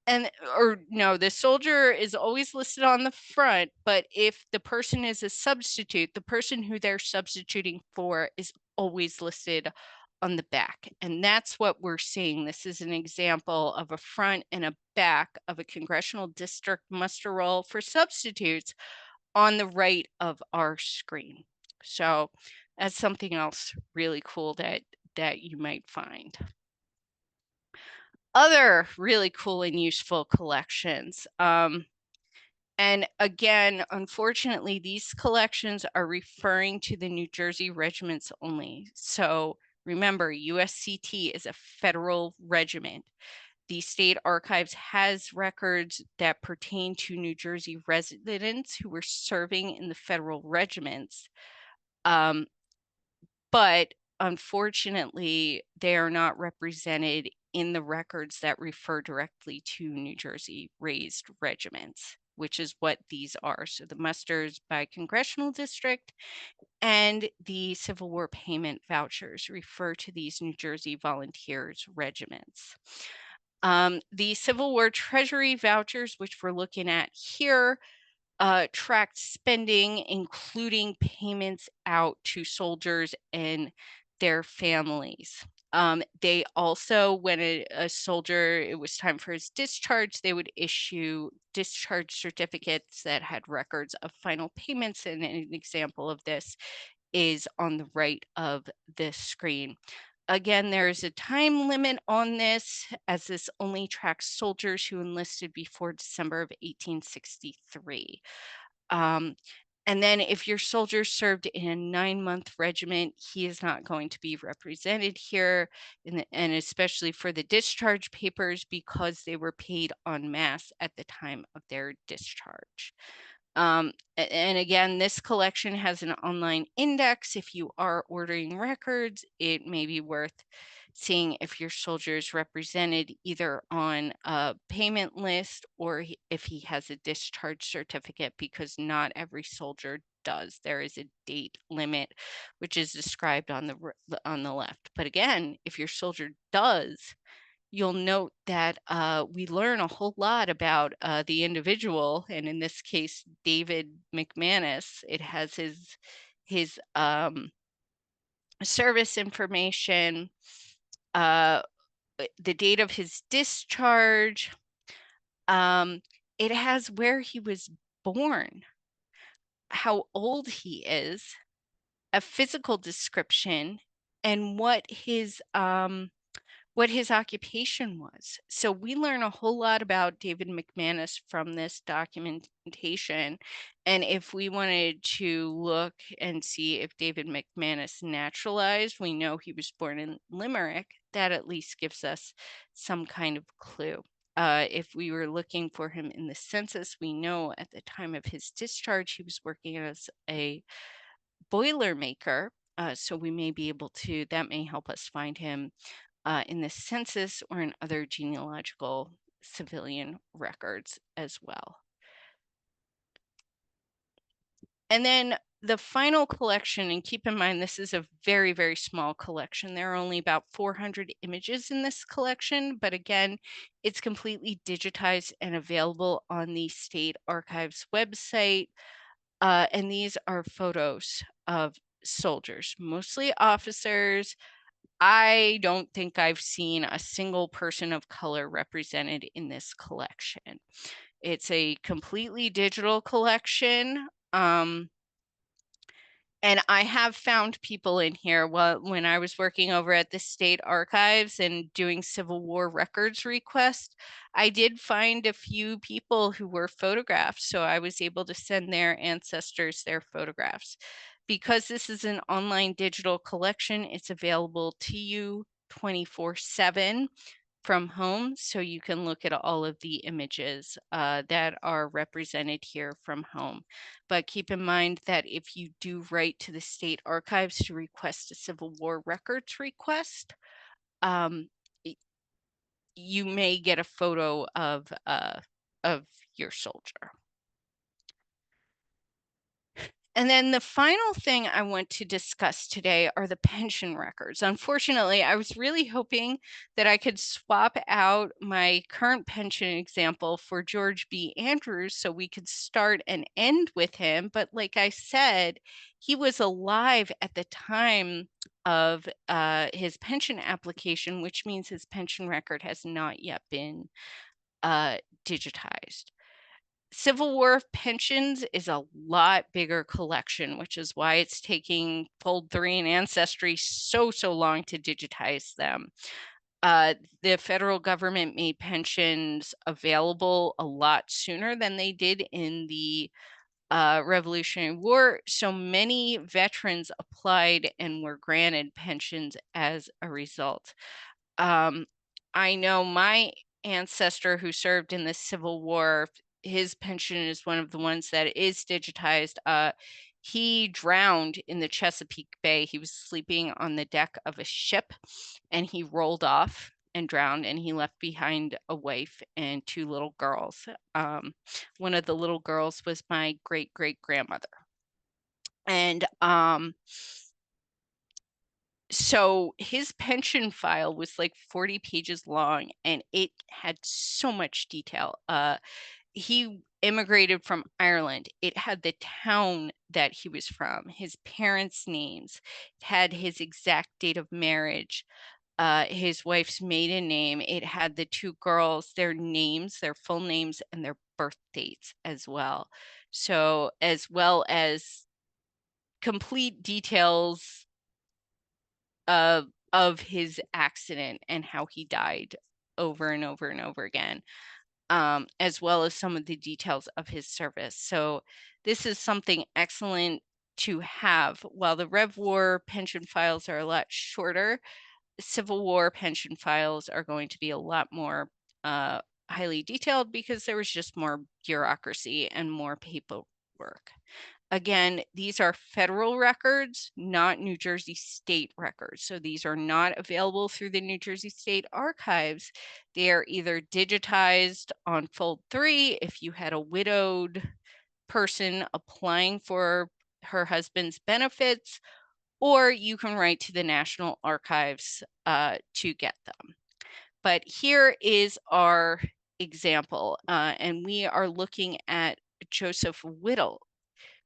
the soldier is always listed on the front, but if the person is a substitute, the person who they're substituting for is always listed on the back. And that's what we're seeing. This is an example of a front and a back of a congressional district muster roll for substitutes on the right of our screen. So that's something else really cool that you might find. Other really cool and useful collections. And again, unfortunately, these collections are referring to the New Jersey regiments only. So remember, USCT is a federal regiment. The state archives has records that pertain to New Jersey residents who were serving in the federal regiments. But unfortunately, they are not represented in the records that refer directly to New Jersey raised regiments, which is what these are. So the musters by congressional district and the Civil War payment vouchers refer to these New Jersey volunteers regiments. The Civil War Treasury vouchers, which we're looking at here, tracked spending, including payments out to soldiers and their families. They also, when a soldier, it was time for his discharge, they would issue discharge certificates that had records of final payments. And an example of this is on the right of this screen. Again, there is a time limit on this, as this only tracks soldiers who enlisted before December of 1863. And then if your soldier served in a 9-month regiment, he is not going to be represented here, and especially for the discharge papers, because they were paid en masse at the time of their discharge. And again, this collection has an online index. If you are ordering records, it may be worth seeing if your soldier is represented either on a payment list or if he has a discharge certificate, because not every soldier does. There is a date limit, which is described on the left. But again, if your soldier does, you'll note that we learn a whole lot about the individual, and in this case, David McManus. It has his service information, the date of his discharge. It has where he was born, how old he is, a physical description, and what his occupation was. So we learn a whole lot about David McManus from this documentation. And if we wanted to look and see if David McManus naturalized, we know he was born in Limerick. That at least gives us some kind of clue. If we were looking for him in the census, we know at the time of his discharge, he was working as a boilermaker. So we may be able to, that may help us find him in the census or in other genealogical civilian records as well. And then the final collection, and keep in mind, this is a very, very small collection. There are only about 400 images in this collection, but again, it's completely digitized and available on the State Archives website. And these are photos of soldiers, mostly officers. I don't think I've seen a single person of color represented in this collection. It's a completely digital collection. And I have found people in here when I was working over at the state archives and doing Civil War records requests, I did find a few people who were photographed. So I was able to send their ancestors their photographs. Because this is an online digital collection, it's available to you 24/7 from home, so you can look at all of the images that are represented here from home. But keep in mind that if you do write to the state archives to request a Civil War records request, um, you may get a photo of your soldier. And then the final thing I want to discuss today are the pension records. Unfortunately, I was really hoping that I could swap out my current pension example for George B. Andrews so we could start and end with him. But like I said, he was alive at the time of his pension which means his pension record has not yet been digitized. Civil War pensions is a lot bigger collection, which is why it's taking Fold 3 and Ancestry so long to digitize them. The federal government made pensions available a lot sooner than they did in the Revolutionary War. So many veterans applied and were granted pensions as a result. I know my ancestor who served in the Civil War, his pension is one of the ones that is digitized. He drowned in the Chesapeake Bay. He was sleeping on the deck of a ship and he rolled off and drowned, and he left behind a wife and two little girls. One of the little girls was my great grandmother. And so his pension file was like 40 pages long and it had so much detail. He immigrated from Ireland. It had the town that he was from, his parents' names, it had his exact date of marriage, his wife's maiden name. It had the two girls, their names, their full names, and their birth dates as well. So, as well as complete details of his accident and how he died over and over and over again, as well as some of the details of his service. So this is something excellent to have. While the Rev War pension files are a lot shorter, Civil War pension files are going to be a lot more highly detailed because there was just more bureaucracy and more paperwork. Again, these are federal records, not New Jersey state records. So these are not available through the New Jersey State Archives. They are either digitized on Fold 3 if you had a widowed person applying for her husband's benefits, or you can write to the National Archives to get them. But here is our example, and we are looking at Joseph Whittle,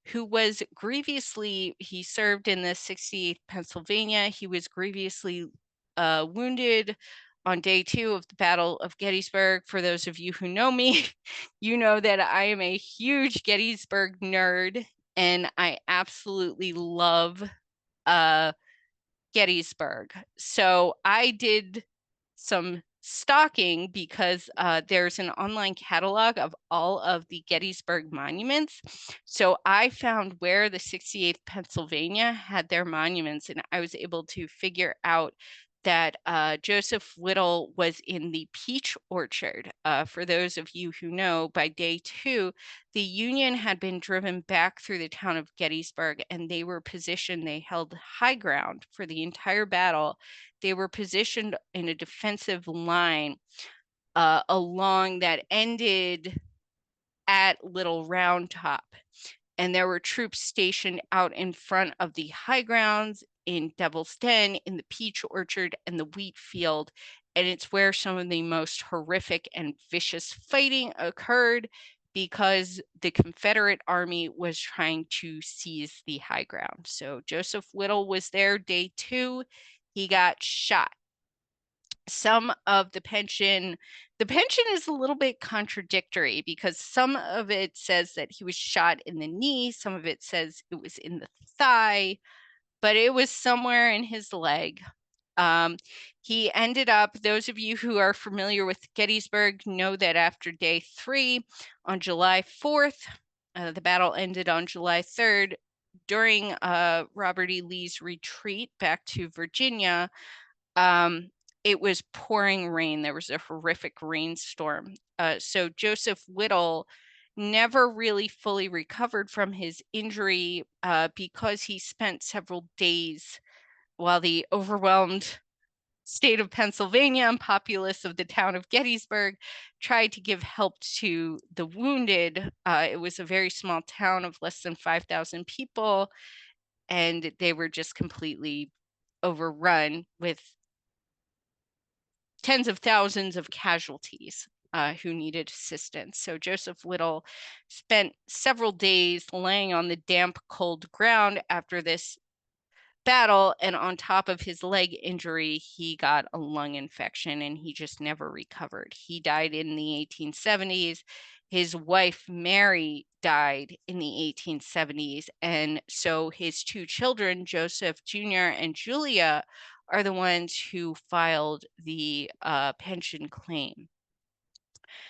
who was he served in the 68th Pennsylvania. He was grievously wounded on day 2 of the Battle of Gettysburg. For those of you who know me, you know that I am a huge Gettysburg nerd, and I absolutely love Gettysburg. So I did some stalking because there's an online catalog of all of the Gettysburg monuments. So I found where the 68th Pennsylvania had their monuments, and I was able to figure out that Joseph Whittle was in the peach orchard. For those of you who know, by day 2, the Union had been driven back through the town of Gettysburg, and they held high ground for the entire battle. They were positioned in a defensive line along that ended at Little Round Top. And there were troops stationed out in front of the high grounds, in Devil's Den, in the peach orchard, and the wheat field. And it's where some of the most horrific and vicious fighting occurred because the Confederate Army was trying to seize the high ground. So Joseph Whittle was there day 2. He got shot. some of the pension is a little bit contradictory because some of it says that he was shot in the knee, some of it says it was in the thigh, but it was somewhere in his leg. He ended up, those of you who are familiar with Gettysburg know that after day 3 on July 4th, the battle ended on July 3rd. During Robert E. Lee's retreat back to Virginia, it was pouring rain. There was a horrific rainstorm. So Joseph Whittle never really fully recovered from his injury because he spent several days while the overwhelmed state of Pennsylvania and populace of the town of Gettysburg tried to give help to the wounded. It was a very small town of less than 5,000 people, and they were just completely overrun with tens of thousands of casualties who needed assistance. So Joseph Whittle spent several days laying on the damp, cold ground after this battle, and on top of his leg injury, he got a lung infection and he just never recovered. He died in the 1870s. His wife, Mary, died in the 1870s. And so his two children, Joseph Jr. and Julia, are the ones who filed the pension claim.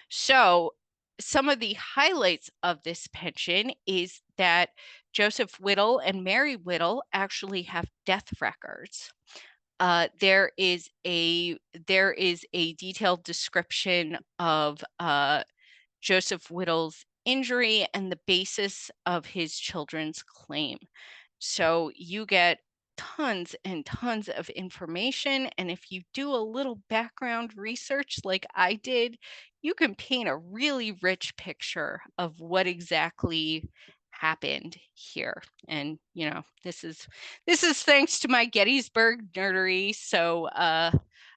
So some of the highlights of this pension is that Joseph Whittle and Mary Whittle actually have death records. There is a detailed description of Joseph Whittle's injury and the basis of his children's claim. So you get tons and tons of information. And if you do a little background research like I did, you can paint a really rich picture of what exactly happened here. And this is thanks to my Gettysburg nerdery. So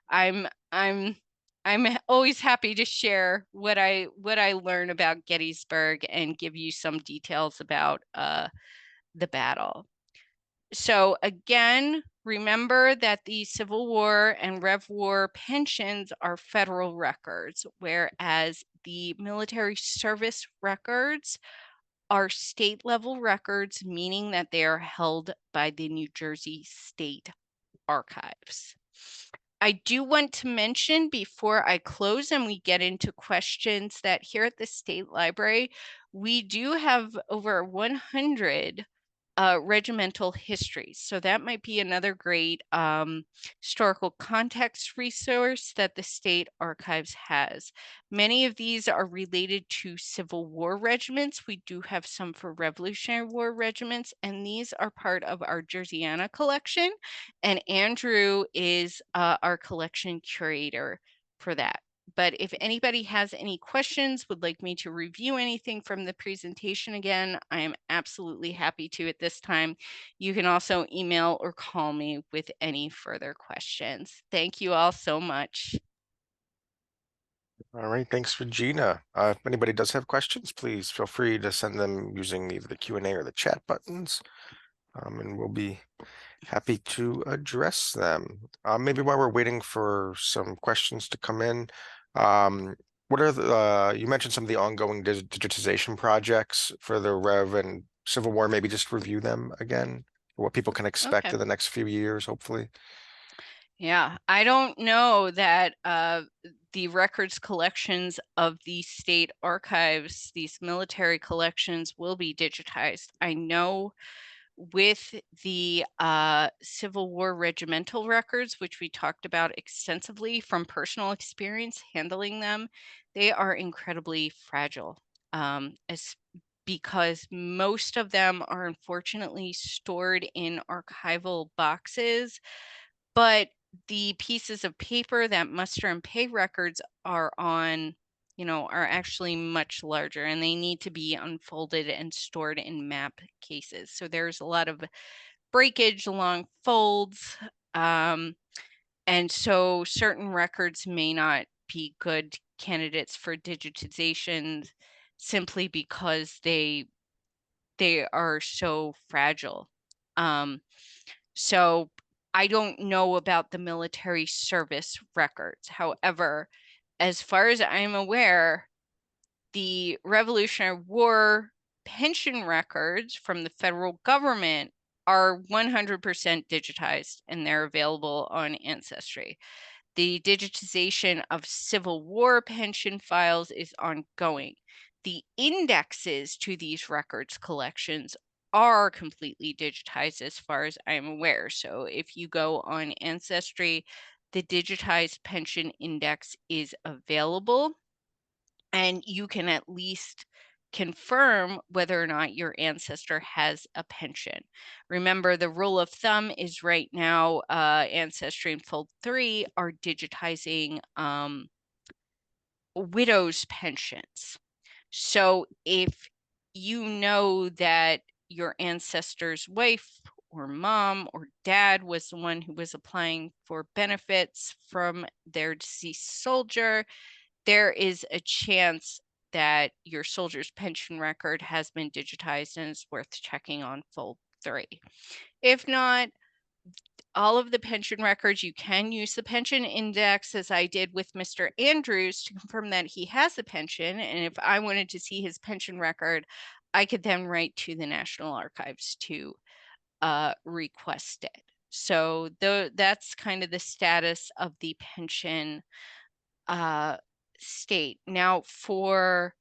I'm I'm I'm always happy to share what I learn about Gettysburg and give you some details about the battle. So again, remember that the Civil War and Rev War pensions are federal records, whereas the military service records are state level records, meaning that they are held by the New Jersey State Archives. I do want to mention before I close and we get into questions that here at the State Library, we do have over 100 regimental histories. So that might be another great historical context resource that the State Archives has. Many of these are related to Civil War regiments. We do have some for Revolutionary War regiments, and these are part of our Jerseyana collection. And Andrew is our collection curator for that. But if anybody has any questions, would like me to review anything from the presentation again, I am absolutely happy to at this time. You can also email or call me with any further questions. Thank you all so much. All right, thanks, Regina. If anybody does have questions, please feel free to send them using either the Q&A or the chat buttons, and we'll be happy to address them. Maybe while we're waiting for some questions to come in, what are you mentioned some of the ongoing digitization projects for the Rev and Civil War. Maybe just review them again, what people can expect Okay. in the next few years, hopefully. Yeah, I don't know that the records collections of the state archives, these military collections, will be digitized. I know with the Civil War regimental records, which we talked about extensively from personal experience handling them, they are incredibly fragile, because most of them are unfortunately stored in archival boxes, but the pieces of paper that muster and pay records are on, are actually much larger, and they need to be unfolded and stored in map cases. So there's a lot of breakage along folds. And so certain records may not be good candidates for digitization simply because they are so fragile. So I don't know about the military service records. However, as far as I'm aware, the Revolutionary War pension records from the federal government are 100% digitized and they're available on Ancestry. The digitization of Civil War pension files is ongoing. The indexes to these records collections are completely digitized as far as I'm aware. So if you go on Ancestry, the digitized pension index is available, and you can at least confirm whether or not your ancestor has a pension. Remember, the rule of thumb is right now, Ancestry and Fold 3 are digitizing widows' pensions. So if you know that your ancestor's wife or mom or dad was the one who was applying for benefits from their deceased soldier, there is a chance that your soldier's pension record has been digitized and is worth checking on Fold 3. If not, all of the pension records, you can use the pension index, as I did with Mr. Andrews, to confirm that he has a pension. And if I wanted to see his pension record, I could then write to the National Archives to request it. So that's kind of the status of the pension state. Now, for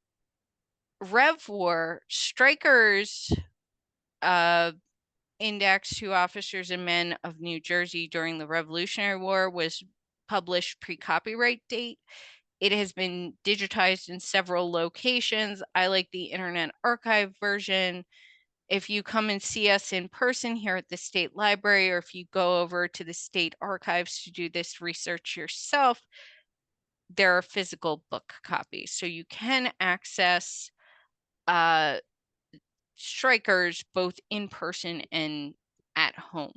Rev War, strikers index to officers and men of New Jersey during the Revolutionary War was published pre-copyright date. It has been digitized in several locations. I like the Internet Archive version. If you come and see us in person here at the State Library, or if you go over to the State Archives to do this research yourself, there are physical book copies. So you can access strikers both in person and at home.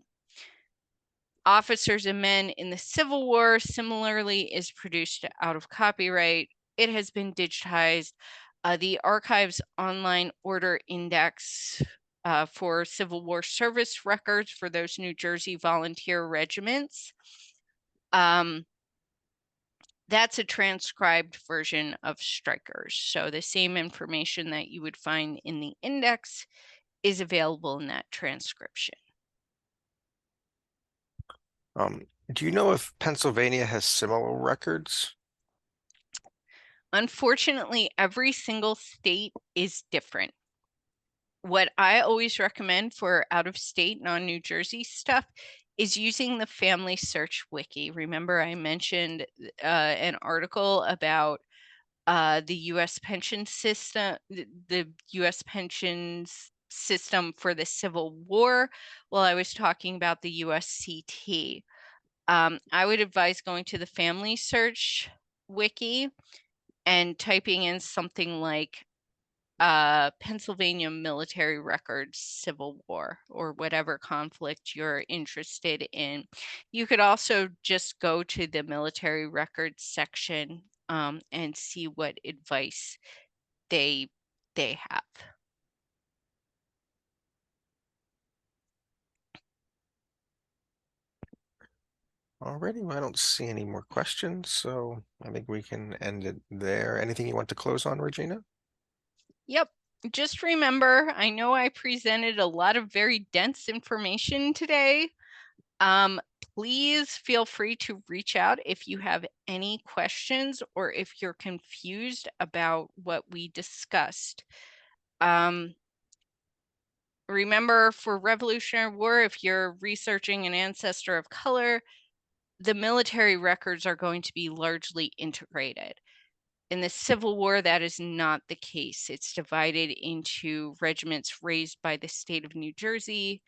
Officers and Men in the Civil War similarly is produced out of copyright. It has been digitized. The Archives Online Order Index for Civil War service records for those New Jersey volunteer regiments. That's a transcribed version of strikers. So the same information that you would find in the index is available in that transcription. Do you know if Pennsylvania has similar records? Unfortunately, every single state is different. What I always recommend for out-of-state, non-New Jersey stuff is using the Family Search Wiki. Remember, I mentioned an article about the U.S. pension system, the U.S. pensions system for the Civil War, while I was talking about the USCT. I would advise going to the Family Search Wiki and typing in something like Pennsylvania military records, Civil War, or whatever conflict you're interested in. You could also just go to the military records section and see what advice they have. Alrighty, well, I don't see any more questions, so I think we can end it there. Anything you want to close on, Regina? Yep. Just remember, I know I presented a lot of very dense information today. Please feel free to reach out if you have any questions or if you're confused about what we discussed. Remember, for Revolutionary War, if you're researching an ancestor of color, the military records are going to be largely integrated. In the Civil War, that is not the case. It's divided into regiments raised by the state of New Jersey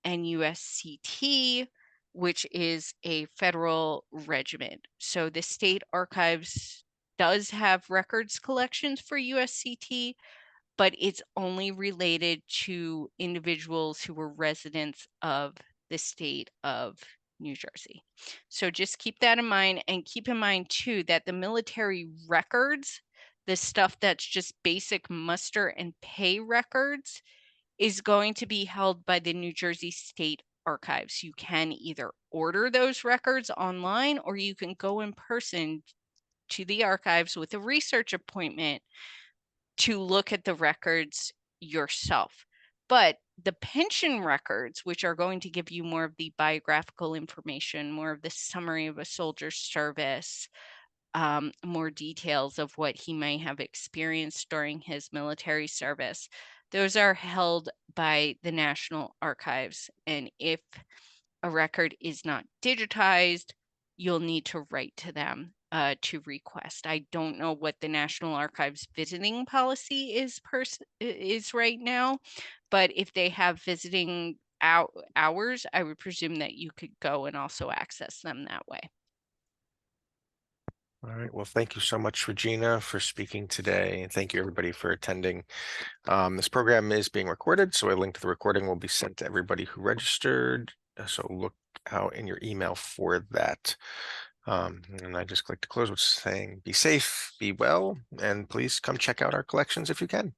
and USCT, which is a federal regiment. So the state archives does have records collections for USCT, but it's only related to individuals who were residents of the state of New Jersey. So just keep that in mind, and keep in mind too that the military records, the stuff that's just basic muster and pay records, is going to be held by the New Jersey State archives. You can either order those records online, or you can go in person to the archives with a research appointment to look at the records yourself. But the pension records, which are going to give you more of the biographical information, more of the summary of a soldier's service, more details of what he may have experienced during his military service, those are held by the National Archives. And if a record is not digitized, you'll need to write to them to request. I don't know what the National Archives visiting policy is right now, but if they have visiting hours, I would presume that you could go and also access them that way. All right. Well, thank you so much, Regina, for speaking today. And thank you, everybody, for attending. This program is being recorded, so a link to the recording will be sent to everybody who registered. So look out in your email for that. And I just click to close with saying be safe, be well, and please come check out our collections if you can.